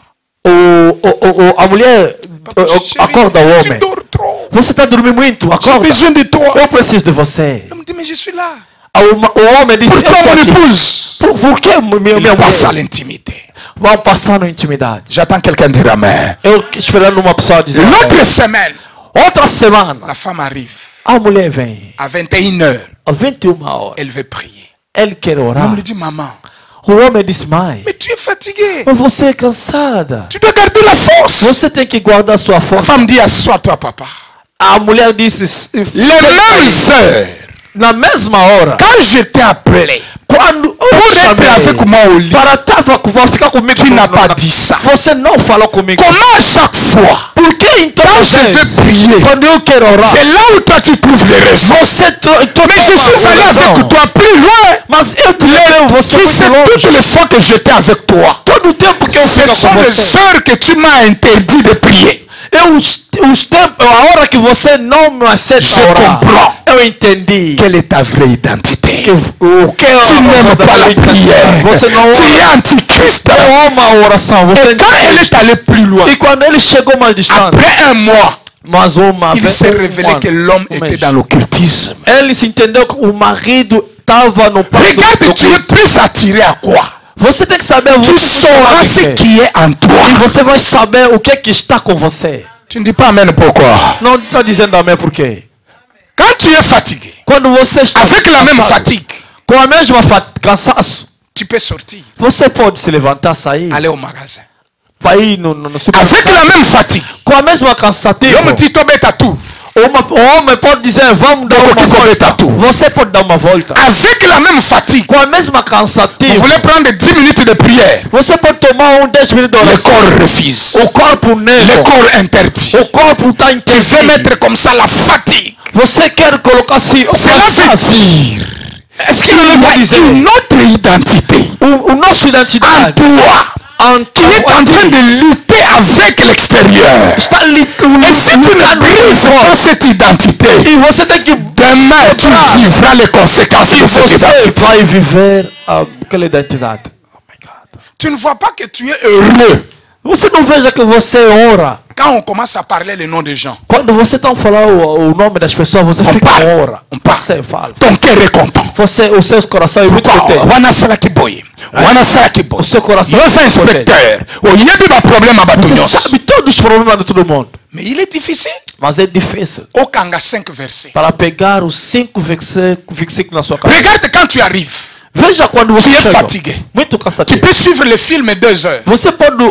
S2: a mulher
S1: Chérie,
S2: acorda o
S1: tu
S2: homem.
S1: dors trop.
S2: Você está dormindo muito,
S1: J'ai
S2: acorda.
S1: besoin de toi.
S2: Eu preciso de você.
S1: L'homme dit, mais je suis là.
S2: O homem disse,
S1: Pourquoi
S2: eu tô
S1: mon
S2: aqui.
S1: épouse?
S2: Por que minha
S1: Il passe à
S2: mulher?
S1: l'intimité.
S2: Vão passar na intimidade.
S1: J'attends quelqu'un dire amen.
S2: Eu esperando uma pessoa dizer.
S1: L'autre semaine,
S2: Outra semana,
S1: la femme arrive.
S2: a mulher vem.
S1: À 21h,
S2: Às 21 horas,
S1: elle veut prier.
S2: ele quer orar.
S1: L'homme lui dit, maman,
S2: O homem disse, mãe,
S1: mais tu es fatigué.
S2: mas você é cansada.
S1: Tu dois garder la force.
S2: Você tem que guardar sua
S1: La
S2: força.
S1: femme dit, assois-toi, papa.
S2: A mulher disse,
S1: Les mêmes heures,
S2: na mesma hora,
S1: quand je t'ai appelé
S2: quando
S1: être avec moi au lit, tu n'as pas dit ça.
S2: Você não falou comigo.
S1: Comment à chaque fois,
S2: Por que então
S1: quand je vais prier,
S2: quando eu quero orar,
S1: c'est là où toi tu trouves les raisons. Mais je suis allé avec toi plus loin.
S2: Mas eu te levei você
S1: Si c'est
S2: muito
S1: toutes
S2: longe.
S1: les fois que j'étais avec toi,
S2: Todo o tempo que eu
S1: ce
S2: fico
S1: sont
S2: com
S1: les
S2: você.
S1: heures que tu m'as interdit de prier.
S2: Os tempos, a hora que você não me aceita
S1: Je
S2: orar,
S1: comprends.
S2: eu entendi.
S1: Quelle est ta vraie identité?
S2: O que é
S1: Tu n'aimes pas la prière.
S2: Você não
S1: Tu es
S2: ora.
S1: antichrist.
S2: Não ama a oração. Você
S1: Et quand elle est allée plus loin,
S2: E quando ele chegou mais distante,
S1: après un mois,
S2: mas
S1: il s'est révélé que l'homme était dans l'occultisme.
S2: ele se entendeu que o marido estava no
S1: Regarde, tu es plus attiré à quoi?
S2: Você tem que saber
S1: Tu sauras ce qui est en
S2: e
S1: toi.
S2: você vai saber o que está com você.
S1: Tu ne dis pas amen pourquoi?
S2: Não está dizendo amém por quê?
S1: Quand tu es fatigué,
S2: Quando você está
S1: avec la même
S2: cansado,
S1: fatigue,
S2: com a mesma cansaço,
S1: tu peux sortir,
S2: você pode se levantar, sair,
S1: aller au magasin.
S2: vai ir no
S1: Avec
S2: supermercado.
S1: la même fatigue,
S2: Com a mesma cansativa,
S1: l'homme dit Tobé Tatou.
S2: o homem pode dizer, vamos dar uma volta. Você pode dar uma volta.
S1: Avec la même fatigue,
S2: Com a mesma
S1: vous
S2: cansativa,
S1: voulez prendre 10 minutes de prière.
S2: você pode tomar 10 minutos de
S1: Le
S2: oração.
S1: corps refuse.
S2: O corpo
S1: Le
S2: nega.
S1: corps interdit.
S2: O corpo está
S1: Il veut
S2: impedido.
S1: mettre comme ça la fatigue.
S2: Você quer colocar assim o
S1: Cela veut
S2: cansaço.
S1: dire
S2: Est-ce que
S1: qu'il
S2: ele vai
S1: y
S2: dizer?
S1: a une autre identité
S2: O nosso
S1: en
S2: identidade
S1: toi qui est en train de lutter avec l'extérieur.
S2: está ali.
S1: Et si tu ne brises pas cette identité,
S2: E você tem que
S1: demain tu vivras les conséquences de cette
S2: você
S1: identité.
S2: vai viver aquela identidade. Oh my God.
S1: Tu ne vois pas que tu es heureux
S2: Você não veja que você ora.
S1: quand on commence à parler les noms des gens.
S2: Quando você está falando o nome das pessoas, você fica
S1: parle.
S2: ora.
S1: On parle.
S2: Você fala.
S1: Ton cœur est content.
S2: Você, o seu coração é muito
S1: Pourquoi?
S2: contente.
S1: Wana salaki boy. Wana salaki boy.
S2: O seu coração
S1: Yosa
S2: é muito contente.
S1: inspecteur. Oyebi ba problème à
S2: Você
S1: Batunios.
S2: sabe todos os problemas de todo mundo.
S1: Mais il est difficile.
S2: Mas é difícil
S1: Okanga 5 versets.
S2: para pegar os 5 versículos na sua cabeça.
S1: Regarde quand tu arrives.
S2: Veja quando você
S1: Tu es
S2: chega.
S1: fatigué.
S2: Muito
S1: Tu
S2: cansativo.
S1: peux suivre le film 2 heures.
S2: Você pode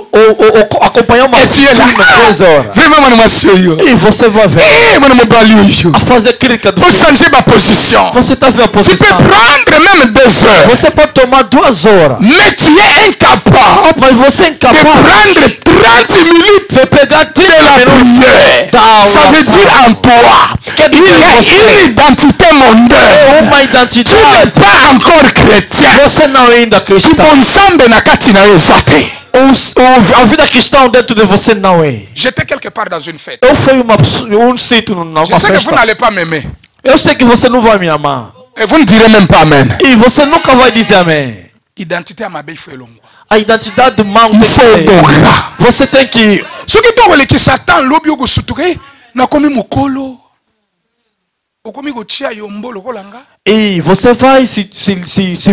S2: acompanhar uma
S1: Et tu es là.
S2: filme 3 horas.
S1: Vraiment, mon monsieur.
S2: E você vai ver
S1: Eh, mon balio.
S2: a fazer crítica do
S1: Pour changer ma position.
S2: Você está vendo a
S1: Tu peux
S2: posição.
S1: prendre même 2 heures.
S2: Você pode tomar 2 horas.
S1: Mais tu es incapable
S2: Mas você é
S1: de
S2: incapaz
S1: prendre 30 minutes
S2: de pegar 30
S1: de la
S2: minutos.
S1: prière.
S2: da
S1: Ça veut
S2: oração.
S1: dire en toi, il y a une identité mondaine.
S2: Uma
S1: Tu
S2: identidade.
S1: n'es pas encore chrétien.
S2: Você não é ainda cristão.
S1: Kibonzambe na kati na yo eza te.
S2: A vida cristã dentro de você não é.
S1: J'étais quelque part dans une fête.
S2: Eu fui sítio numa
S1: Je sais que vous
S2: festa.
S1: n'allez pas m'aimer.
S2: Eu sei que você não vai me amar.
S1: Et vous ne direz même pas amen.
S2: E você nunca vai dizer amém.
S1: Identité à ma belle foi longo.
S2: A identidade manca.
S1: Il faut bonga.
S2: Você tem que.
S1: Soki tokoleki Satan lobi okosutuke nakomi mokolo. Okomi kotia yombo lokola nga.
S2: E você vai se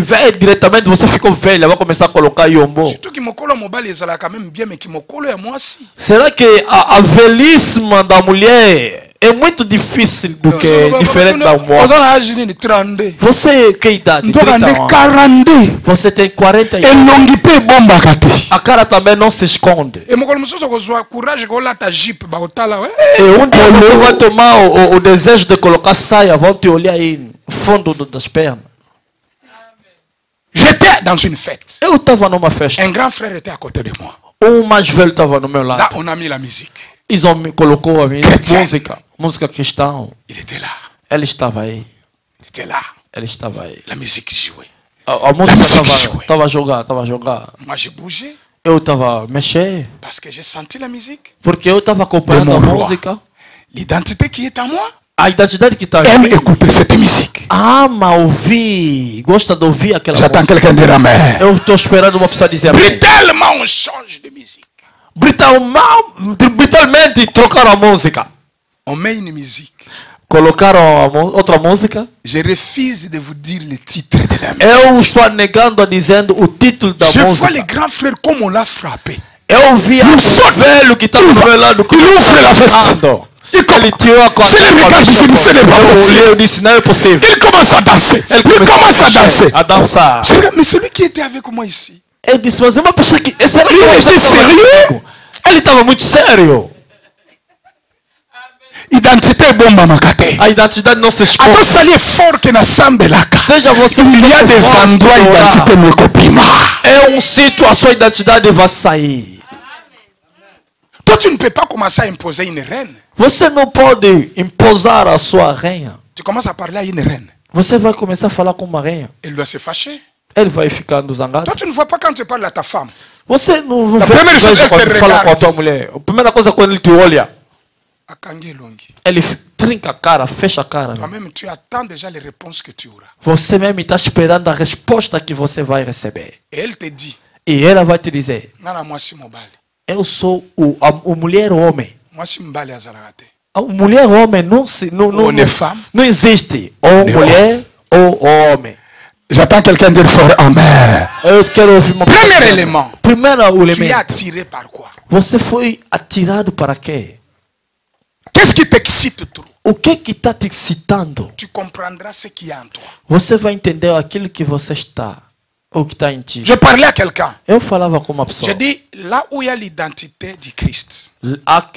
S2: ver diretamente, você fica velha, vai começar a colocar yombo.
S1: Surtout que mokolo mobali ezalaka même bien mais ki mokolo ya mwasi.
S2: Será que a velhice da mulher é muito difícil do que diferente da mulher?
S1: Oza na âge nini 32.
S2: Você que idade?
S1: Nzoka
S2: 30
S1: nde
S2: anos.
S1: 42.
S2: Você tem 40 anos.
S1: Elongi mpe ebombaka te.
S2: A cara também não se esconde.
S1: E mokolo mosusu okozwa courage kolata jipe bakotala.
S2: E dia você vai tomar o desejo de colocar saia, vão te olhar aí no fundo das pernas.
S1: J'étais dans une fête.
S2: Eu estava numa festa.
S1: Un grand frère était à côté de moi.
S2: Mais velho estava no meu
S1: Là,
S2: lado.
S1: on a mis la musique.
S2: Eles me colocou a minha
S1: Chrétien.
S2: música cristã.
S1: Il était là.
S2: Ele estava aí.
S1: Il était là.
S2: Ele estava aí.
S1: La musique jouait.
S2: A música estava a jogar.
S1: Moi, j'ai bougé
S2: Eu estava a mexer.
S1: parce que j'ai senti la musique.
S2: Porque eu estava acompanhando a
S1: Meu roi.
S2: música.
S1: L'identité qui est en moi
S2: A identidade que está
S1: aime
S2: aqui.
S1: écouter cette musique.
S2: Ama ouvir. Gosta de ouvir aquela
S1: J'attends
S2: música.
S1: quelqu'un dire amen.
S2: Eu estou esperando uma pessoa dizer amém.
S1: Brutalement, on change de musique.
S2: Brutalmente trocaram a música.
S1: On met une musique.
S2: Colocaram outra música.
S1: Je refuse de vous dire le titre de la musique.
S2: Eu estou negando a dizendo o título da
S1: Je vois
S2: música.
S1: les grands frères comme on l'a frappé.
S2: Eu vi o velho que estava do meu lado.
S1: Il ouvre la veste.
S2: Ele tirou a
S1: Je le regarde, je me dis, ce n'est pas possible.
S2: Eu disse, não é possível.
S1: Il commence à danser. Il commence à danser.
S2: A dançar.
S1: Je regarde, mais celui qui était avec moi ici,
S2: Eu disse, mas é uma pessoa que... Será que
S1: il
S2: uma pessoa
S1: était
S2: que estava
S1: sérieux.
S2: comigo? Ele estava muito sério.
S1: Identité bomba makate.
S2: A identidade não se esconde.
S1: Ato sali fort que na sambelaka.
S2: Seja você
S1: Il y a des endroits identité me copima.
S2: É sítio a sua identidade vai sair.
S1: Toi tu ne peux pas commencer à imposer une reine.
S2: Você não pode imposar a sua rainha.
S1: Tu commences à parler à une reine.
S2: Você vai começar a falar com uma rainha.
S1: Elle doit se fâcher.
S2: Ele vai ficando zangado.
S1: Toi tu ne vois pas quand tu parles à ta femme.
S2: Você não vê
S1: quando
S2: fala com a tua mulher. A primeira coisa quando ele te olha, ele trinca a cara, fecha a cara.
S1: Toi-même tu attends déjà les réponses que tu auras.
S2: Você mesmo está esperando a resposta que você vai receber.
S1: Et elle te dit.
S2: E ela vai te dizer: eu sou o mulher homem. A mulher homem não existe. Ou mulher ou homem.
S1: J'attends quelqu'un dire fort amen. Premier élément. Tu es attiré par quoi?
S2: Você foi atirado para quê?
S1: Qu'est-ce qui t'excite trop?
S2: O que está te excitando?
S1: Tu comprendras ce qui est en toi.
S2: Você vai entender aquilo que você está. O que está em ti.
S1: Je parlais à quelqu'un.
S2: Eu falava com uma pessoa.
S1: Je dis, là où il y a l'identité de Christ.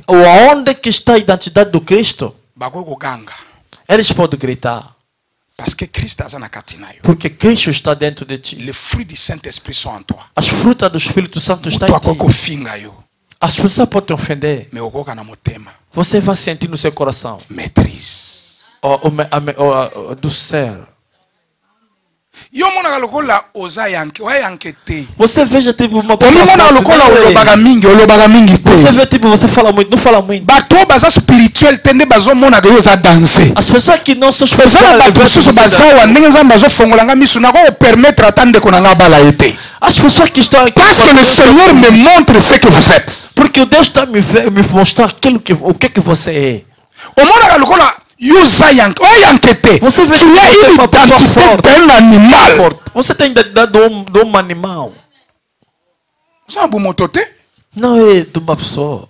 S2: Onde que está a identidade do Cristo?
S1: Bagogoganga.
S2: Eles podem gritar.
S1: Parce que Christ est na katinayo.
S2: Porque Cristo está dentro de ti.
S1: Les fruits du Saint-Esprit sont en toi.
S2: As frutas do Espírito Santo estão em ti. As pessoas podem te ofender. Você vai sentir no seu coração.
S1: Maîtrise.
S2: Do ser. Você veja tipo uma pessoa. Você vê tipo você fala muito, não fala muito. As pessoas que não são espirituais. As pessoas que estão aqui.
S1: Parce que le Seigneur me montre ce que vous êtes.
S2: Porque Deus está me mostrar o que você é.
S1: Você vê tu as une identité d'un animal.
S2: Você tem identidade de um animal. Não é de uma pessoa.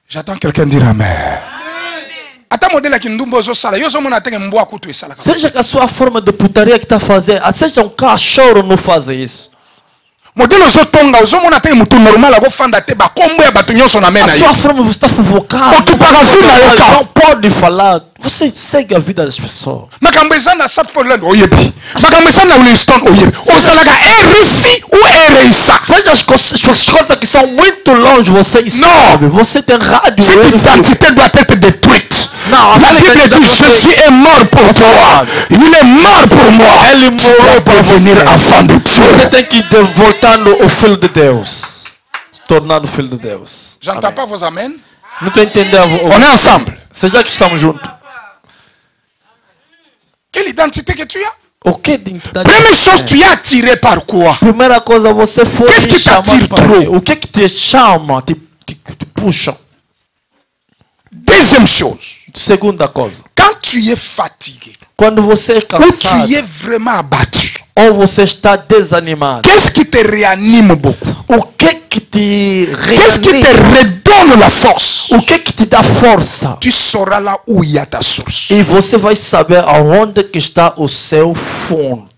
S1: J'attends quelqu'un dire amen.
S2: Seja que a sua forma de putaria que está fazendo, seja um cachorro não faz isso.
S1: Modelo zotonga uzomona te mutu normal agofanda te ba kombo ya batu nyonso na mena.
S2: A sua forma você está fofocando. Não pode falar. Você segue a vida das pessoas.
S1: Makambezana sat Poland oyebi. Makambezana Winston oyebi. Osalaga RFI ou RSA.
S2: Seja as coisas que são muito longe você sabe. Você tem rádio.
S1: Cette identité doit être détruite.
S2: Non,
S1: la Bible dit Jésus est mort pour toi. Il est mort pour moi.
S2: Ele morreu
S1: pour venir enfant de Dieu.
S2: Você tem que ir voltando o filho de Deus. Tornando filho de Deus.
S1: J'entends pas vos amens.
S2: Não estou entendendo.
S1: On est ensemble.
S2: Seja que estamos juntos.
S1: Quelle identité que tu as?
S2: O que identidade?
S1: Première chose, tu es attiré par quoi?
S2: Primeira coisa, você foi.
S1: Qu'est-ce qui t'attire trop?
S2: O que te chama, te puxa?
S1: Deuxième chose.
S2: Segunda coisa.
S1: Quand tu es fatigué.
S2: Quando você é cansado.
S1: Ou tu es vraiment abattu.
S2: Ou você está desanimado.
S1: Qu'est-ce qui te réanime beaucoup?
S2: O que te reanime?
S1: Qu'est-ce qui te redonne la force?
S2: O que te dá força?
S1: Tu sauras là où il y a ta source.
S2: E você vai saber aonde que está o seu fundo.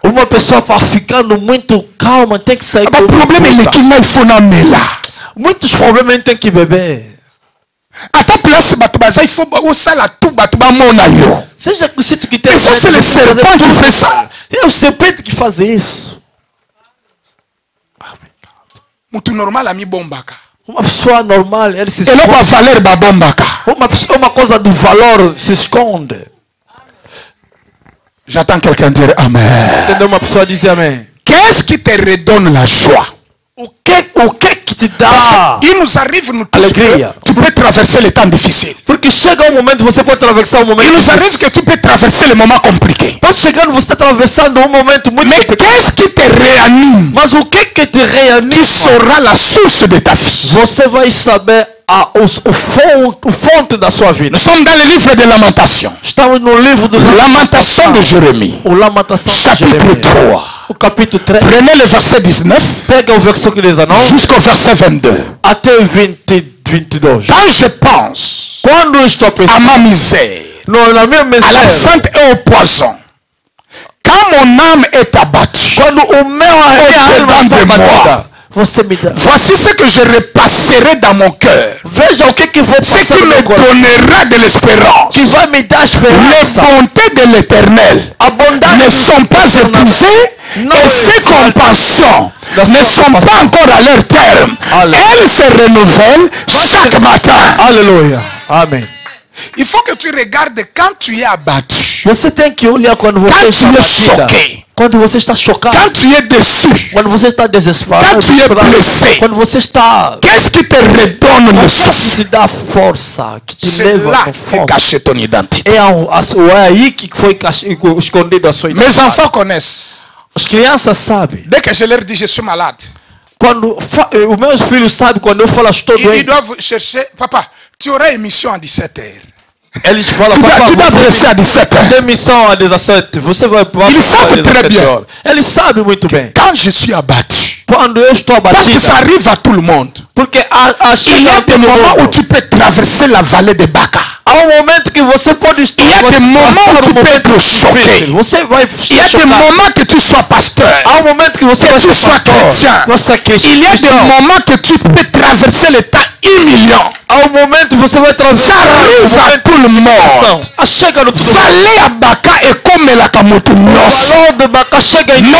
S2: Uma pessoa para ficando muito calma tem que sair.
S1: O problema é que não foi na mela.
S2: Muitos problemas tem que beber.
S1: Até place batubaza il faut osala tout batuba mona yo.
S2: Seja que o sítio que tem.
S1: Mais ça c'est le serpent qui fait ça.
S2: É o serpente que faz isso.
S1: Mutu normal ami bombaka.
S2: Uma pessoa normal ele se.
S1: Ele com valeur ba bombaka.
S2: Uma coisa de valor se esconde.
S1: J'attends quelqu'un dire amen.
S2: Entendeu? Uma pessoa dizer amém.
S1: Qu'est-ce qui te redonne la joie?
S2: O que te dá?
S1: Il nous arrive nous tous
S2: alegria.
S1: Tu peux traverser les temps difficiles.
S2: Porque chega momento você pode atravessar momento.
S1: Il nous arrive que tu peux traverser les moments compliqués.
S2: Pode chegar você está atravessando momento muito.
S1: Mais qu'est-ce qui te réanime?
S2: Mas o que te reanime?
S1: Tu sauras la source de ta vie.
S2: Você vai saber o fonte da sua vida.
S1: Nous sommes dans le livre de Lamentation.
S2: Estamos no livro de
S1: Lamentation de Jérémie.
S2: O Lamentação
S1: chapitre 3.
S2: O capítulo 3.
S1: Prenez le verset 19.
S2: Pega o versículo 19.
S1: Jusqu'au verset 22.
S2: Até 22.
S1: Quand je pense
S2: quando eu estou pensando
S1: à ma misère,
S2: na minha
S1: à l'absinthe et au poison, quand mon âme est abattue,
S2: quando o meu
S1: au-dedans de moi, Voici ce que je repasserai dans mon cœur. Ce qui me donnera de l'espérance. Les bontés de l'Éternel ne sont pas épuisées et ses compassions ne sont pas encore à leur terme. Elles se renouvellent chaque matin.
S2: Alléluia. Amen.
S1: Il faut que tu regardes quand tu es abattu.
S2: Você tem que olhar quando você está
S1: choqué.
S2: Quando você está chocado.
S1: Quand tu es déçu.
S2: Quando você está desesperado.
S1: Quand tu es blessé.
S2: Quando você está.
S1: Qu'est-ce qui te redonne le souffle?
S2: Que te dá força, que te
S1: c'est
S2: leva
S1: là
S2: com
S1: que
S2: fome.
S1: cache ton identité.
S2: É aí que foi escondido a sua identidade.
S1: Mes enfants connaissent.
S2: As crianças sabem.
S1: Dès que je leur dis je suis malade.
S2: Quando os meus filhos sabem quando eu falo estou doente.
S1: Ils doivent chercher, papa, tu auras émission à 17h.
S2: Eles falam,
S1: tu dois rester à 17h.
S2: Tem missão a 17. Você vai
S1: Ils savent très bien.
S2: Eles sabem muito bem.
S1: Quand je suis abattu.
S2: Quando eu estou abatido.
S1: Parce que ça arrive à tout le monde.
S2: Porque
S1: il y a des moments où tu peux traverser la vallée de Baca.
S2: Há momento que você pode estar.
S1: Il y a des moments où tu peux être choqué.
S2: Você vai
S1: il y a des moments que tu sois pasteur.
S2: Há momento que você
S1: que tu sois chrétien. Il y a des moments que tu peux traverser le temps humiliant.
S2: Há momento que você vai traversar.
S1: Ça arrive à tout le monde. Vallée à Baca est comme la Camotunos. Mais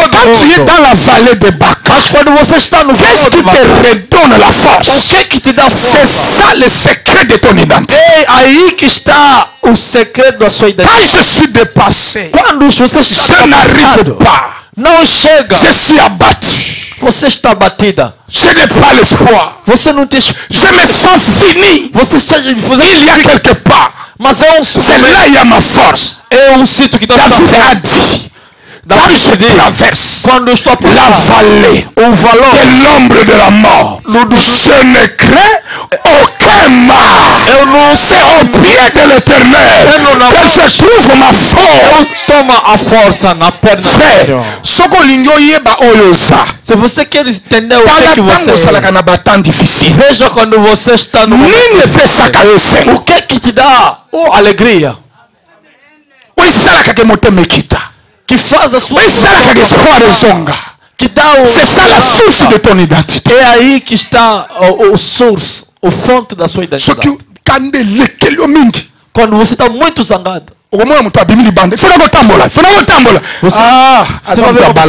S1: quand tu es dans la vallée de Baca, qu'est-ce qui te redonne la force? C'est ça le secret de ton identité.
S2: Aí que está o segredo da sua identidade.
S1: Quand je suis dépassé,
S2: je
S1: n'arrive pas.
S2: Não chega.
S1: Je suis abattu.
S2: Você está abatida.
S1: Je n'ai pas l'espoir.
S2: Você não tem.
S1: Je me sens fini. Il y a quelque part.
S2: Mas
S1: c'est là il y a ma force.
S2: Sítio que
S1: David a dit. Quand je traverse la vallée de l'ombre de la mort, je ne crains aucun mal. C'est au pied de l'Éternel que je trouve ma force. Frère,
S2: se você quer entender o que
S1: você difficile.
S2: Veja quando você está no o que te dá alegria. Que faz a sua
S1: c'est ça la source de ton identité.
S2: É aí que está o source, o fonte da sua identidade. Quando você está muito zangado.
S1: Você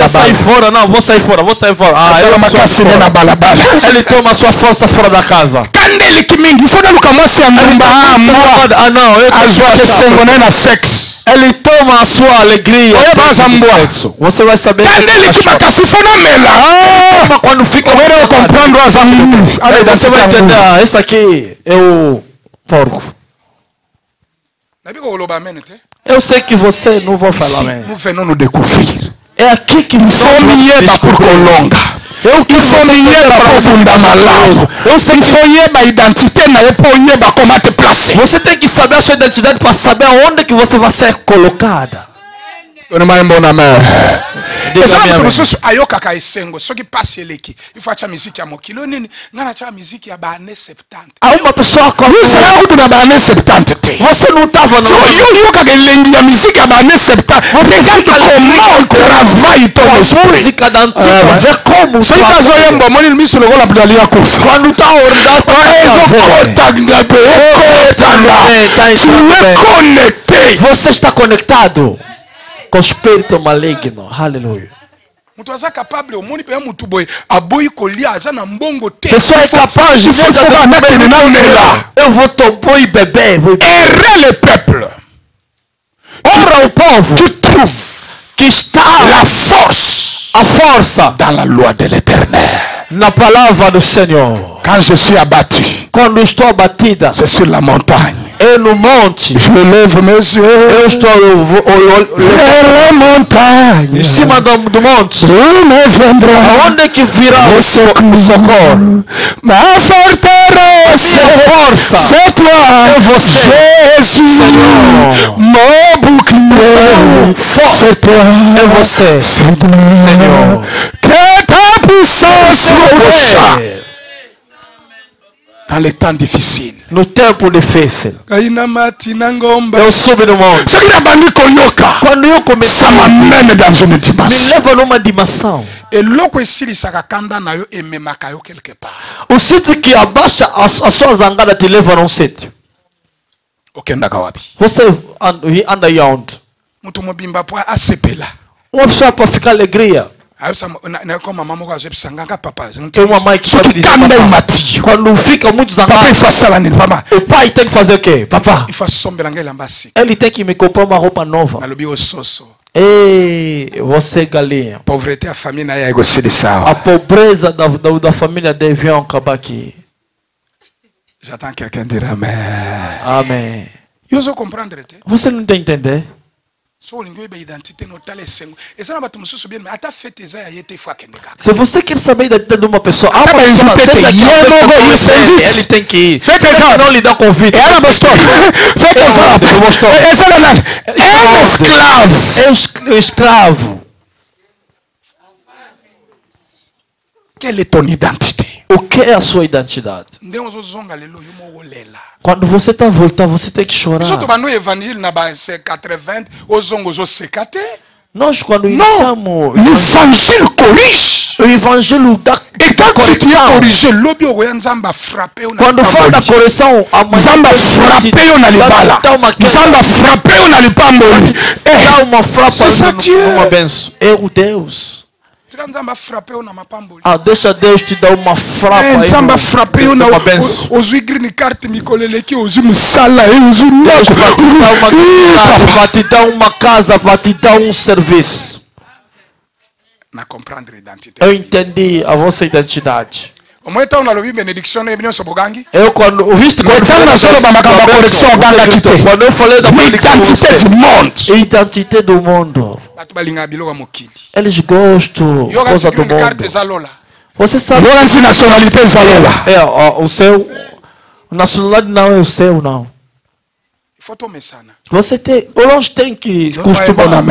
S2: sai fora, não, vou sair fora. Ele toma a sua força fora da casa. Ele toma a sua alegria. Você vai saber. Quando fica você vai entender. Esse aqui é o porco. Eu sei que você não vai falar amém.
S1: Nous venons nous découvrir.
S2: É aqui que
S1: nós vamos descobrir. Eu que sou mieba profunda malavu. Eu sei que foi a identidade na epoieba como te placer.
S2: Você tem que saber a sua identidade para saber onde que você vai ser colocada.
S1: Dona mbona amém. Exato, mususu ayoka ka esengo soki passe eleki. Ifacha muziki ya mokilo nini? Ngana cha muziki ya bane 70.
S2: Uma pessoa com
S1: isso será o da bane 70.
S2: Você não tava no
S1: yoka que lengi ya muziki ya bane 70. Regarde comment travaille ton esprit.
S2: Música da antiga, vê como
S1: sai da zoyembo moni miso lokola budali ya kufa.
S2: Quando tá orando
S1: connecté.
S2: Você está conectado com o espírito maligno. Aleluia.
S1: Pessoa é capaz de
S2: eu vou tomar e beber.
S1: Errer le peuple.
S2: Ora o povo
S1: que está a força dans la loi de l'Éternel.
S2: Na palavra do Senhor.
S1: Quand je suis abattu,
S2: quando estou abatida,
S1: c'est sur la montagne.
S2: É no monte.
S1: Je lève mes yeux.
S2: Eu estou
S1: vers la montagne.
S2: Em cima do monte.
S1: Où me viendra?
S2: Aonde que virá o socorro?
S1: Ma forteresse.
S2: Força.
S1: C'est toi.
S2: É você.
S1: Jésus.
S2: Senhor.
S1: Mon bouclier. C'est toi.
S2: É você.
S1: C'est toi.
S2: Senhor.
S1: Que ta puissance me dans les temps difficiles.
S2: No tempo difícil.
S1: Eu
S2: subo no monte.
S1: Quando eu comecei,
S2: ça m'amène
S1: dans une dimension.
S2: Me leva numa dimensão.
S1: Et l'autre ici, il s'est kanda na yo et memakayo quelque part.
S2: O site que abaixa a sua zangada te leva num sítio.
S1: Okenda kawapi.
S2: Você anda onde?
S1: Mutu mobimba po asepela.
S2: Uma pessoa para ficar alegria.
S1: Tem uma mãe
S2: que faz isso. Quando fica muito zangado, o pai tem que fazer o quê? Papá, ele tem que me comprar uma roupa nova. Ei, você galinha. A pobreza da família deve acabar aqui.
S1: J'attends quelqu'un dire amen.
S2: Amen. Você não tem entender? Se você quer saber da identidade de uma pessoa, ele tem que ir. Não lhe dá convite. É um escravo.
S1: Quelle est ton identité?
S2: O que é a sua identidade? Quando você está voltando, você tem que chorar. Nós quando iniciamos
S1: l'évangile corrige.
S2: O evangelho da correção. Quando fala da correção,
S1: Nzamba frappé na libala. Nzamba frappé na lipamboli.
S2: Dá uma frapa numa benção. É o Deus. Ah, deixa Deus te dar uma frapa.
S1: Nzamba frappé na uma benção. Os green card mikolele que os musala e os
S2: vai te dar uma casa, vai te dar um serviço. Eu entendi a vossa identidade. Eu quando ouviste quando eu falei da identité do mundo. Eles gostam coisa do mundo. Você sabe
S1: nacionalidade zalola.
S2: É o seu nacionalidade não é o seu não. Você tem que costumar.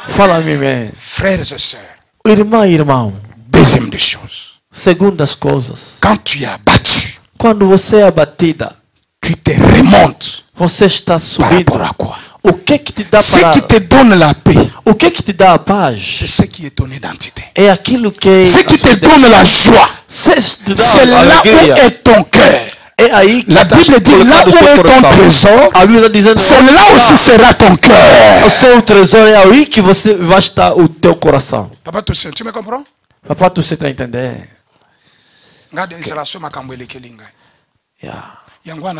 S2: Fala amém.
S1: Frères et sœurs.
S2: Irmão.
S1: Deuxième des choses.
S2: Segundas coisas.
S1: Quand tu es abattu,
S2: quando você é abatida,
S1: tu te remontes.
S2: Você está subindo.
S1: Par rapport à quoi?
S2: O que te dá
S1: ce qui te donne la paix?
S2: O que te dá a paz?
S1: C'est ce qui est ton identité.
S2: É aquilo que
S1: ce qui te donne la joie. C'est là où est ton cœur.
S2: É aí que
S1: la Bible dit là où est ton trésor, c'est là aussi sera ton cœur.
S2: O seu tesouro é aí que você vai estar o teu coração.
S1: Papa, tu me comprends?
S2: Papa, tu está entendendo?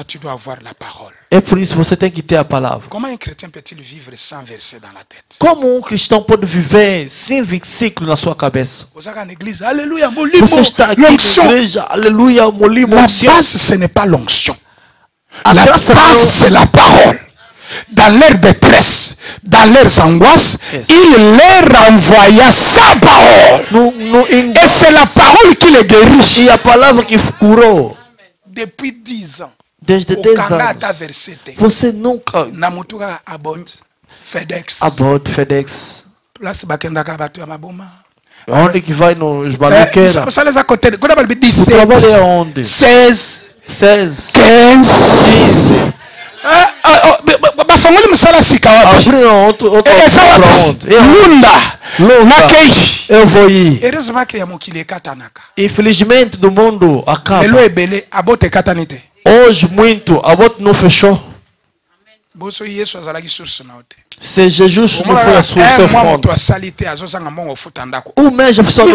S1: Tu dois avoir la parole.
S2: É por isso você tem que ter a palavra.
S1: Comment un chrétien peut-il vivre sans verset dans la tête?
S2: Como cristão pode viver sem versículo na sua cabeça?
S1: Você está aqui
S2: na igreja, aleluia, molimo.
S1: La base, ce n'est pas l'onction. La base, c'est la parole. Dans leur détresse, dans leurs angoisses, il leur envoya sa parole. Et c'est la parole qui les guérit.
S2: E a palavra que curou.
S1: Depuis 10 ans.
S2: Desde 10 anos. Você nunca.
S1: FedEx.
S2: Onde que vai nos baloqueiros?
S1: Você
S2: trabalha onde?
S1: 16,
S2: 15. Eu vou ir. Infelizmente do mundo acaba. Hoje muito, a bota não fechou. Se Jesus não foi a sua fonte. Um mês a pessoa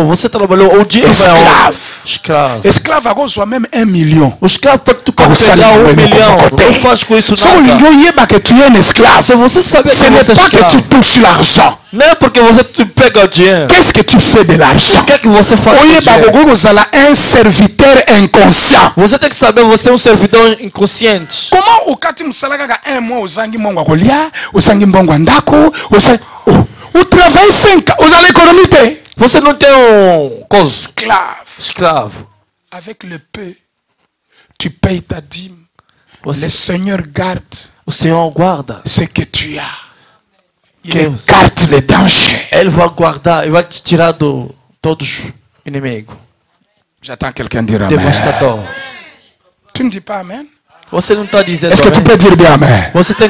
S2: você trabalhou. O dia escravo.
S1: Escravo agora même 1 million.
S2: O escravo pode ganhar 1 milhão. Não faz com isso nada.
S1: Que tu es un esclave.
S2: Se você sabe
S1: ce n'est pas que tu touches l'argent.
S2: Não é porque você pega o dinheiro.
S1: Qu'est-ce que tu fais de l'argent?
S2: O que é que você faz com o dinheiro?
S1: Un serviteur inconscient.
S2: Você tem que saber, você é um servidor inconsciente.
S1: Comment o kati musalaka un mois uzangi mbongo akolia, uzangi mbongo ndako, o travail 5 ans, uzali économie.
S2: Você não tem cause. Escravo.
S1: Avec le peu, tu payes ta dîme. Le Seigneur garde.
S2: O Senhor guarda
S1: ce que tu as. Il écarte les dangers.
S2: Ele vai guardar, ele vai te tirar de todos os inimigos.
S1: J'attends quelqu'un dire amen.
S2: Devastador.
S1: Tu ne dis pas amen? Est-ce que tu peux dire bien amen? Est-ce que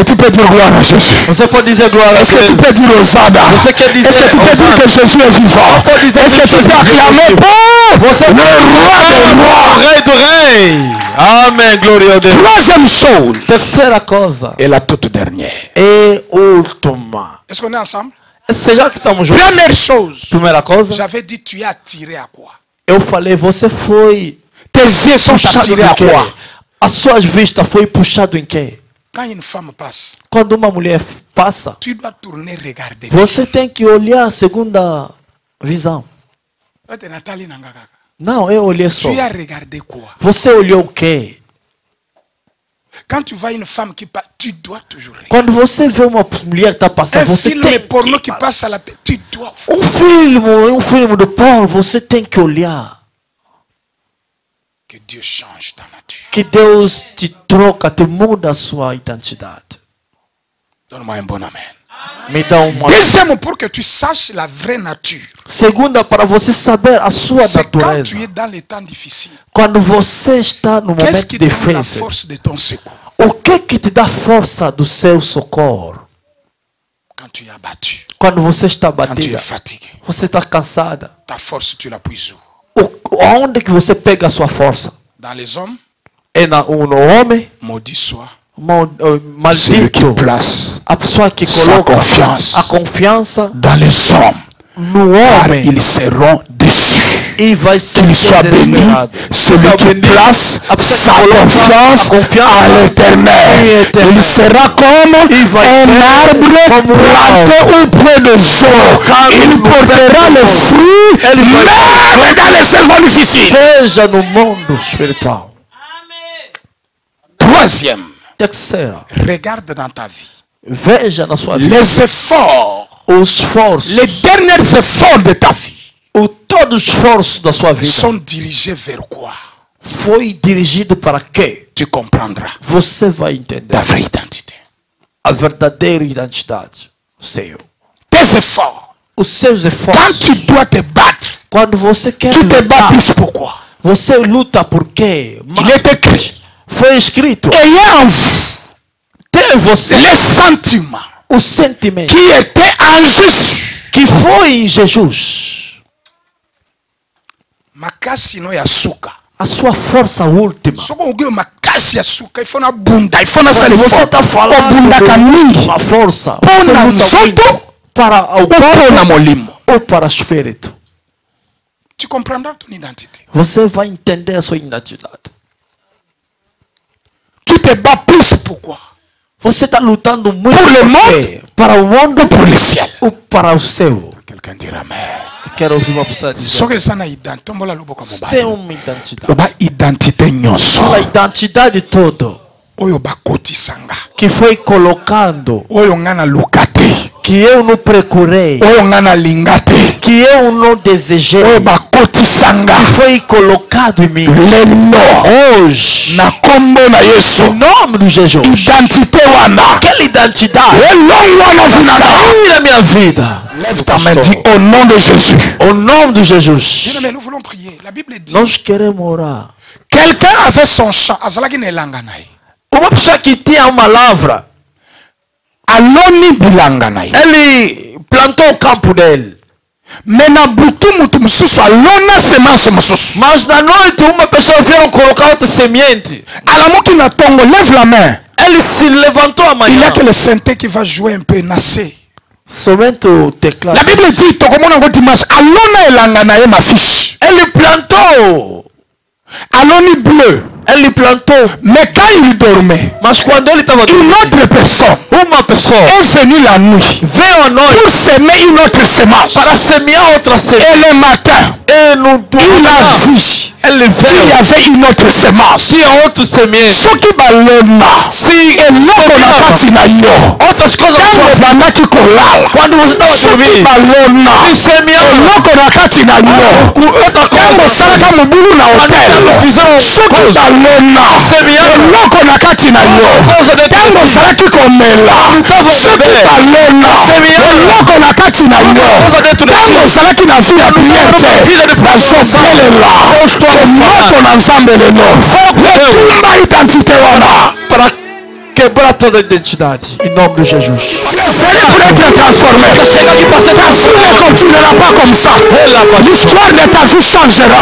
S1: tu peux dire gloire à Jésus? Est-ce que tu peux dire Hosanna? Est-ce que tu peux dire que Jésus est vivant? Est-ce que tu peux acclamer pour le roi des rois?
S2: de rei. Amen, gloria a Dio.
S1: Troisième chose.
S2: Terceira cosa.
S1: Et la toute dernière.
S2: E ultima.
S1: Est-ce qu'on est ensemble?
S2: Já que estamos juntos.
S1: Première chose.
S2: Primeira coisa.
S1: J'avais dit tu es attiré à quoi?
S2: Eu falei, você foi.
S1: Tes yeux sont attirés à quoi?
S2: A sua vista foi puxado em quê?
S1: Quand une femme passe,
S2: quando uma mulher passa,
S1: tu dois tourner regarder.
S2: Você tem que olhar a segunda visão. Não, eu olhei só.
S1: Tu as regardé quoi?
S2: Você olhou o quê?
S1: Quand tu vois une femme qui passe, tu dois toujours regarder.
S2: Quando você vê uma mulher que está passando, você
S1: tem
S2: tem
S1: porno que passa lá, tu dois.
S2: Um filme do porno, você tem que olhar.
S1: Que Dieu change ta nature.
S2: Que Deus te troca, te muda a sua identidade.
S1: Donne-moi un bon amen.
S2: Me dá uma.
S1: Deuxième, pour que tu saches la vraie nature.
S2: Segunda, para você saber a sua natureza.
S1: Quand tu es dans les temps difficiles.
S2: Quando você está no momento difícil.
S1: Qu'est-ce qui te donne la force de ton secours?
S2: O que te dá força do seu socorro?
S1: Quand tu es abattu.
S2: Quando você está
S1: abatido.
S2: Quand tu
S1: es fatigué.
S2: Você está cansada.
S1: Ta force tu la puises où?
S2: Onde que você pega a sua força?
S1: Dans les hommes?
S2: É no homem?
S1: Maudit soit.
S2: Maldito.
S1: Qui place
S2: a pessoa que coloca a confiança
S1: dans les hommes.
S2: No homem.
S1: Ils seront déçus.
S2: E vai ser
S1: qu'il soit béni celui qui place sa confiance à l'Éternel. Il sera comme un arbre planté auprès de eaux. Il portera le fruit même dans les saisons difficiles.
S2: Seja no mundo espiritual.
S1: Troisième.
S2: Terceira.
S1: Regarde dans ta vie.
S2: Veja na sua vida.
S1: Les efforts.
S2: Os esforços.
S1: Les derniers efforts de ta vie.
S2: Todo o esforço da sua vida.
S1: Sont dirigés vers quoi?
S2: Foi dirigido para quê?
S1: Tu comprendras.
S2: Você vai entender.
S1: Ta vraie identité.
S2: A verdadeira identidade. Seu.
S1: Tes efforts.
S2: Os seus esforços.
S1: Quand tu dois te battre.
S2: Quando você quer
S1: tu
S2: lutar.
S1: Tu te bats plus pourquoi?
S2: Você luta por quê?
S1: Il est écrit.
S2: Foi escrito.
S1: Ayez en vous.
S2: Tem você.
S1: Les sentiments.
S2: O sentimento.
S1: Qui était en Jésus.
S2: Que foi em Jesus.
S1: Makasi no ya suka.
S2: A sua força última.
S1: Soko ugwe makasi ya suka ifona bunda ifona sale
S2: você está falando
S1: bunda kamingi.
S2: Uma força.
S1: Pona nzoto
S2: para o
S1: corpo na molimo
S2: ou para o espírito.
S1: Tu comprendras ton identité.
S2: Você vai entender a sua identidade.
S1: Tu te bats plus pourquoi?
S2: Você está lutando muito
S1: pour le monde,
S2: para o mundo
S1: ou pour le ciel.
S2: Ou para o céu.
S1: Quelqu'un dira amen.
S2: Quero ouvir uma pessoa dizer.
S1: Tem uma identidade. Uma identité nyonso.
S2: A identidade todo.
S1: Oyo bakotisanga.
S2: Que foi colocando.
S1: Oyo ngana lukate.
S2: Que eu não procurei.
S1: Oyo ngana lingate.
S2: Que eu não desejei.
S1: Oyo bakotisanga.
S2: Que foi colocado em mim.
S1: Lelo.
S2: Hoje.
S1: Na kombo na Yesu.
S2: Em nome de Jesus.
S1: Identité wana.
S2: Aquela identidade.
S1: Sair
S2: na minha vida.
S1: Lève ta main, dis au nom de Jésus.
S2: Au nom de Jesus.
S1: Bien, mais nous voulons prier. La Bible dit.
S2: Nós queremos orar.
S1: Quelqu'un avait son champ. Azalaki nelanga nae.
S2: Uma pessoa que tinha uma lavra.
S1: Aloni bilanga nae.
S2: Ele plantou o campo dele.
S1: Mais na butu mutu mususu alona semence mususu.
S2: Mas na noite uma pessoa veio colocar outra semente.
S1: Alamuki na tongo, lève la main.
S2: Ele se levantou amanhã.
S1: Il y a que le synthé qui va jouer un peu nasser.
S2: Somente o teclado.
S1: La Bible dit tokomona ngo dimanche alona elanga na ye ma fiche.
S2: Ele plantou.
S1: Aloni bleu.
S2: Ele plantou.
S1: Mais quand il dormait,
S2: mas quando ele estava
S1: une autre personne,
S2: uma pessoa,
S1: est venue la nuit,
S2: veio à noite,
S1: pour semer une autre semence,
S2: para semear outra semente.
S1: Et le matin,
S2: il
S1: a vu
S2: ele veio,
S1: qu'il y avait une autre semence.
S2: Tinha outro semente.
S1: Soki balona,
S2: se
S1: eloko na kati na yo,
S2: outras coisas
S1: bandaki kolala.
S2: Quando você estava
S1: soki balona, eloko na kati na yo, osalaka mobulu na hotel. Soki balona, eloko na kati na yo ntango ozalaki komela soki balona eloko na kati na yo ntango ozalaki na vi ya priere te nazobelela moto na nzambe lelo etumba identité wana
S2: quebrar toda a identidade em nome de Jesus.
S1: Venu pour être transformé. Ta vie ne continuera pas comme ça. L'histoire de ta vie changera.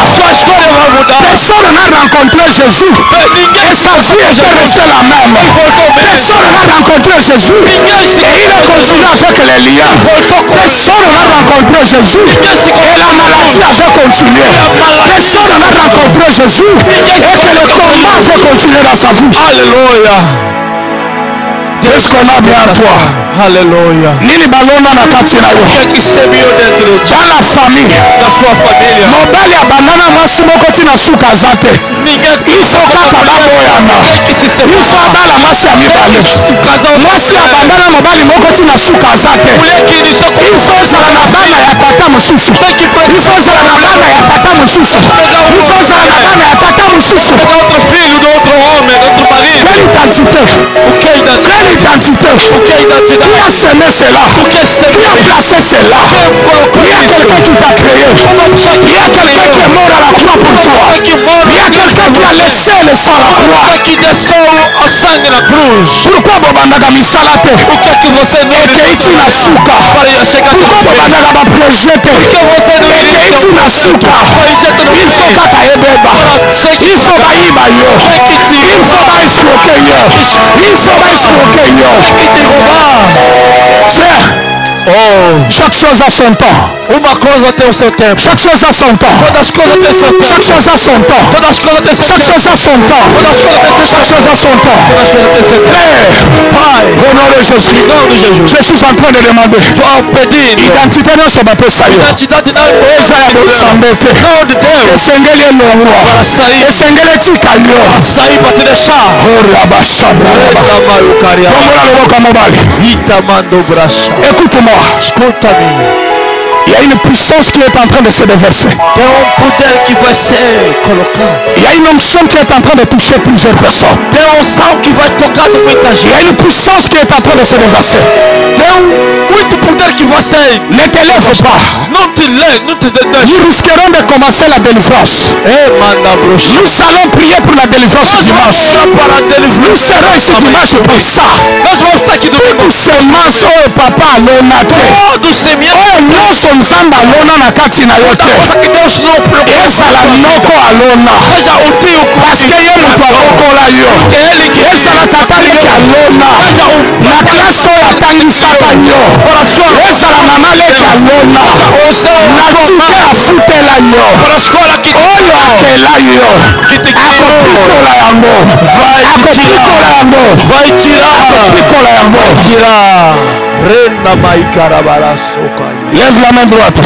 S1: Personne n'a rencontré Jésus et sa vie était restée la même. Personne n'a rencontré Jésus et il a continué avec les liens. Personne n'a rencontré Jésus et la maladie avait continué. Personne n'a rencontré Jésus et que le combat avait continué dans sa vie.
S2: Alléluia.
S1: Qu'est-ce qu'on a mis en toi?
S2: Alléluia.
S1: Nini balona na kati na yo. Dans la famille. Mobali abandana mwasi moko tina suka azate. Ifo kaka baboyana. Ifo abala mwasi ya mibale. Mwasi abandana mobali moko tina suka azate. Ifo ozala na bana ya tata mosusu. Ifo ozala na bana ya tata mosusu. Ifo ozala na bana ya tata mosusu. Quelle identité? Quelle identité? Qui a semé cela? Qui a placé cela? Il y a quelqu'un qui t'a créé. Il y a quelqu'un qui est mort à la croix pour toi. Il y a quelqu'un qui a laissé le sang à la croix. Pourquoi bobandaka misala te? Ekeiti na suka. Pourquoi bobandaka ba projet te? Ekeiti na suka. Il faut kaka ebeba. Il faut bayiba yo. Il faut ba escroquer yo. Il faut ba escroquer yo. Chaque chose a son temps.
S2: Uma coisa tem o seu tempo.
S1: Chaque chose a son temps.
S2: Todas as coisas têm seu tempo.
S1: Chaque chose a son temps.
S2: Todas as coisas têm seu
S1: Chaque
S2: tempo.
S1: chose a son temps.
S2: Todas as coisas têm seu
S1: Chaque chose a son temps.
S2: Todas as coisas têm seu tempo. Pai,
S1: Au nom de Jésus.
S2: em nome de Jesus.
S1: Je suis en train de demander.
S2: Estou pedindo.
S1: Identité nyonso bapesa yo.
S2: Identidade não
S1: Eza ya bosambo te.
S2: não de Deus.
S1: Esengeli elongwa.
S2: Para sair.
S1: Esengeli etika yo.
S2: Sair para te deixar.
S1: Orabashabraba. Tombola loboko mobali.
S2: Itamando bracha.
S1: Écoute-moi.
S2: Escuta-me.
S1: Il y a une puissance qui est en train de se déverser.
S2: Tem poder que vai ser colocado.
S1: Il y a une onction qui est en train de toucher plusieurs personnes.
S2: Tem unção que vai tocar de muita
S1: Il y a
S2: gente.
S1: une puissance qui est en train de se déverser.
S2: Tem muito poder que vai ser.
S1: Ne te lève pas.
S2: Não te lê, não te deixe.
S1: Nous risquerons de commencer la délivrance.
S2: Manda brocha.
S1: Nous allons prier pour la délivrance dimanche. Nous serons ici dimanche pour ça.
S2: Nós vamos estar aqui domingo.
S1: Toute semence, oh papa, l'onate.
S2: Todos semeando.
S1: Oh, nyonso nzambe alona na kati na yo te.
S2: Que Deus não procura.
S1: Ezala noko alona.
S2: Seja o tio
S1: Parce que ye moto akokola yo. Ezala tata leki alona. Na klase oyo atangisaka yo. Ezala mama leki alona. Na tite afutela yo. Oyo akela yo. Akopikola yango. Akopikola yango.
S2: Vai tirar.
S1: Akopikola yango.
S2: Tirar. Renda Maikarabarasoka.
S1: Lève la main droite.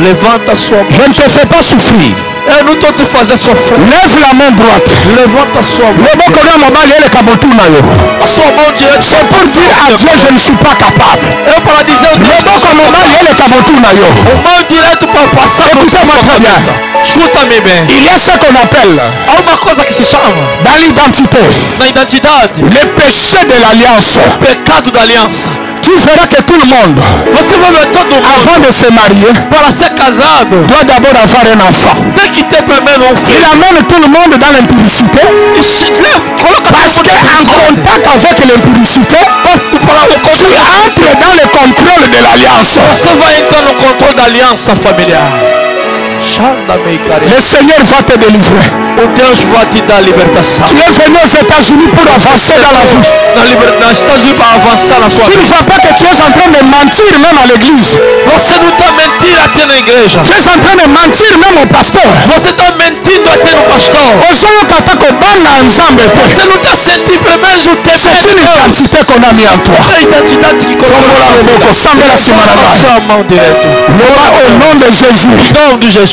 S2: Levanta sua mão.
S1: Je ne te fais pas souffrir.
S2: Eu não estou te fazendo sofrer.
S1: Lève la main droite.
S2: Levanta sua mão.
S1: Loboko na mobali eleka botuna yo.
S2: A sua mão direita.
S1: C'est pour dire à Dieu je ne suis pas capable.
S2: É para dizer o Deus.
S1: Loboko mobali eleka botuna yo.
S2: O mão direito para passar.
S1: Écoutez-moi très bien.
S2: Escuta-me bem.
S1: Il y a ce qu'on appelle
S2: Há uma coisa que se chama
S1: dans l'identité
S2: na identidade
S1: le péché de l'alliance.
S2: pecado da aliança.
S1: Tu verras que tout le monde,
S2: Você vai ver todo mundo
S1: avant de se marier,
S2: para ser casado
S1: doit d'abord avoir un enfant.
S2: tem que ter primeiro um
S1: Il
S2: filho.
S1: amène tout le monde dans l'impudicité
S2: Coloca
S1: parce qu'en contact avec l'impudicité, tu entres dans le contrôle de l'alliance.
S2: Você vai entrar no controle da aliança familiar.
S1: Le Seigneur va te délivrer.
S2: O Deus vai te dar libertação.
S1: Tu es venu aux États-Unis pour avancer dans la vie.
S2: Nos Estados Unidos para avançar na sua
S1: Tu ne
S2: vida.
S1: vois pas que tu es en train de mentir même à l'église.
S2: Você não está mentindo até na igreja.
S1: Tu es en train de mentir même au pasteur.
S2: Você está mentindo até no pastor. Você não está sentindo primeiro o tempo.
S1: C'est une identité qu'on a mis en toi.
S2: É a identidade que colocou sua mão direita.
S1: Au nom de Jésus.
S2: Em nome de Jesus.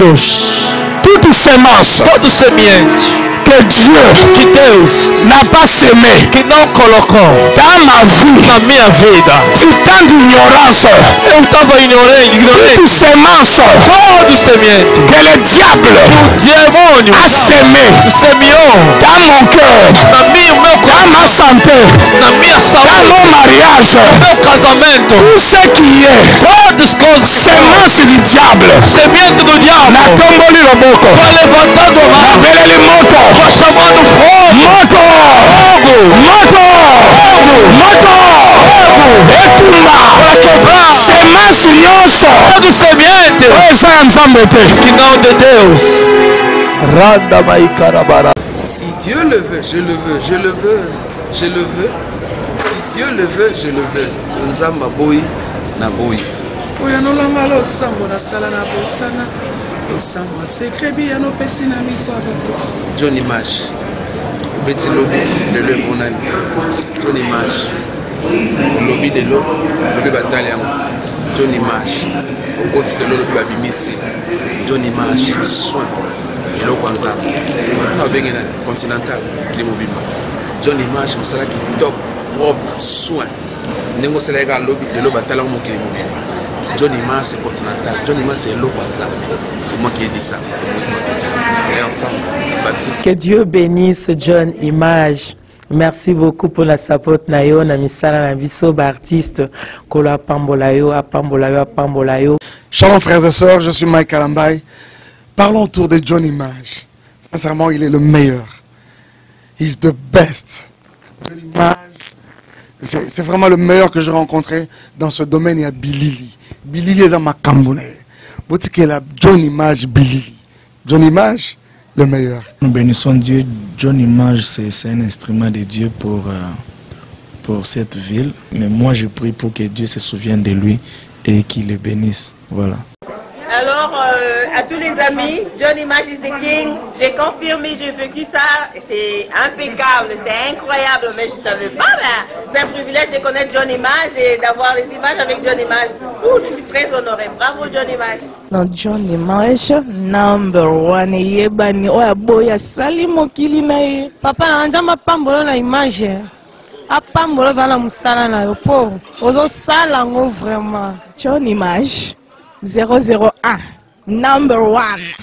S1: Toute semence
S2: Todo semente
S1: que Dieu
S2: que Deus
S1: n'a pas semé
S2: que não colocou
S1: dans ma vie,
S2: na minha vida.
S1: du temps d'ignorance,
S2: Eu estava ignorante.
S1: toute semence
S2: Todo semente
S1: que le diable
S2: o demônio
S1: a semé
S2: semeou
S1: dans mon cœur,
S2: na minha, meu
S1: dans
S2: coração,
S1: santé, dans mon mariage, tout ce qui est semence du diable, na tomboli loboko, na beleli moto, etumba semence nyonso oyo eza ya nzambe te.
S3: Si Dieu le veut, je le veux, je le veux, je le veux. Si Dieu le veut, je le veux. Nzamba boy na boy. Oya no langa lo sambo na sala na bosana. Lo sambo secret bi ya no pesi na miso abeko. Johnny Mash. Beti lobi de le bonani. Johnny Mash. Lobi de lo, lobi batali yango. Johnny Mash. Okoti de lo lobi babimisi. Johnny Mash soin. Elo kwanza. On a besoin d'un continental qui est mobile. Johnny Mash, je suis top, propre, soin. Nengo c'est légal lobby de l'eau bataille mon qui est mobile. Johnny Mash c'est continental. Johnny Mash c'est l'eau kwanza. C'est moi qui ai dit ça. C'est moi qui ai dit. Ensemble. Pas de souci.
S4: Que Dieu bénisse John Image. Merci beaucoup pour la support nayo na misala na biso ba artiste ko la pambolayo apambolayo.
S5: Shalom frères et sœurs, je suis Mike Kalambay. Parlons autour de John Image. Sincèrement, il est le meilleur. He's the best. John Image, c'est vraiment le meilleur que j'ai rencontré dans ce domaine. Il y a Bilili. Bilili est à ma Kambone. John Image, Bilili. John Image, le meilleur.
S6: Nous bénissons Dieu. John Image, c'est un instrument de Dieu pour cette ville. Mais moi, je prie pour que Dieu se souvienne de lui et qu'il le bénisse. Voilà.
S7: Alors, à tous les amis, John Image is the king. J'ai confirmé, j'ai vécu ça. C'est impeccable, c'est incroyable, mais je ne savais pas. C'est un privilège de connaître John Image et d'avoir les images avec John Image. Ouh, je suis très honorée. Bravo, John Image.
S8: Non, John Image, number one. Yebani, oya boya sali mokili na ye. Papa na anjama pambolo na image. Apambolo vala musala na yo po. Ozo sala ngo vraiment. John Image. 001, number one.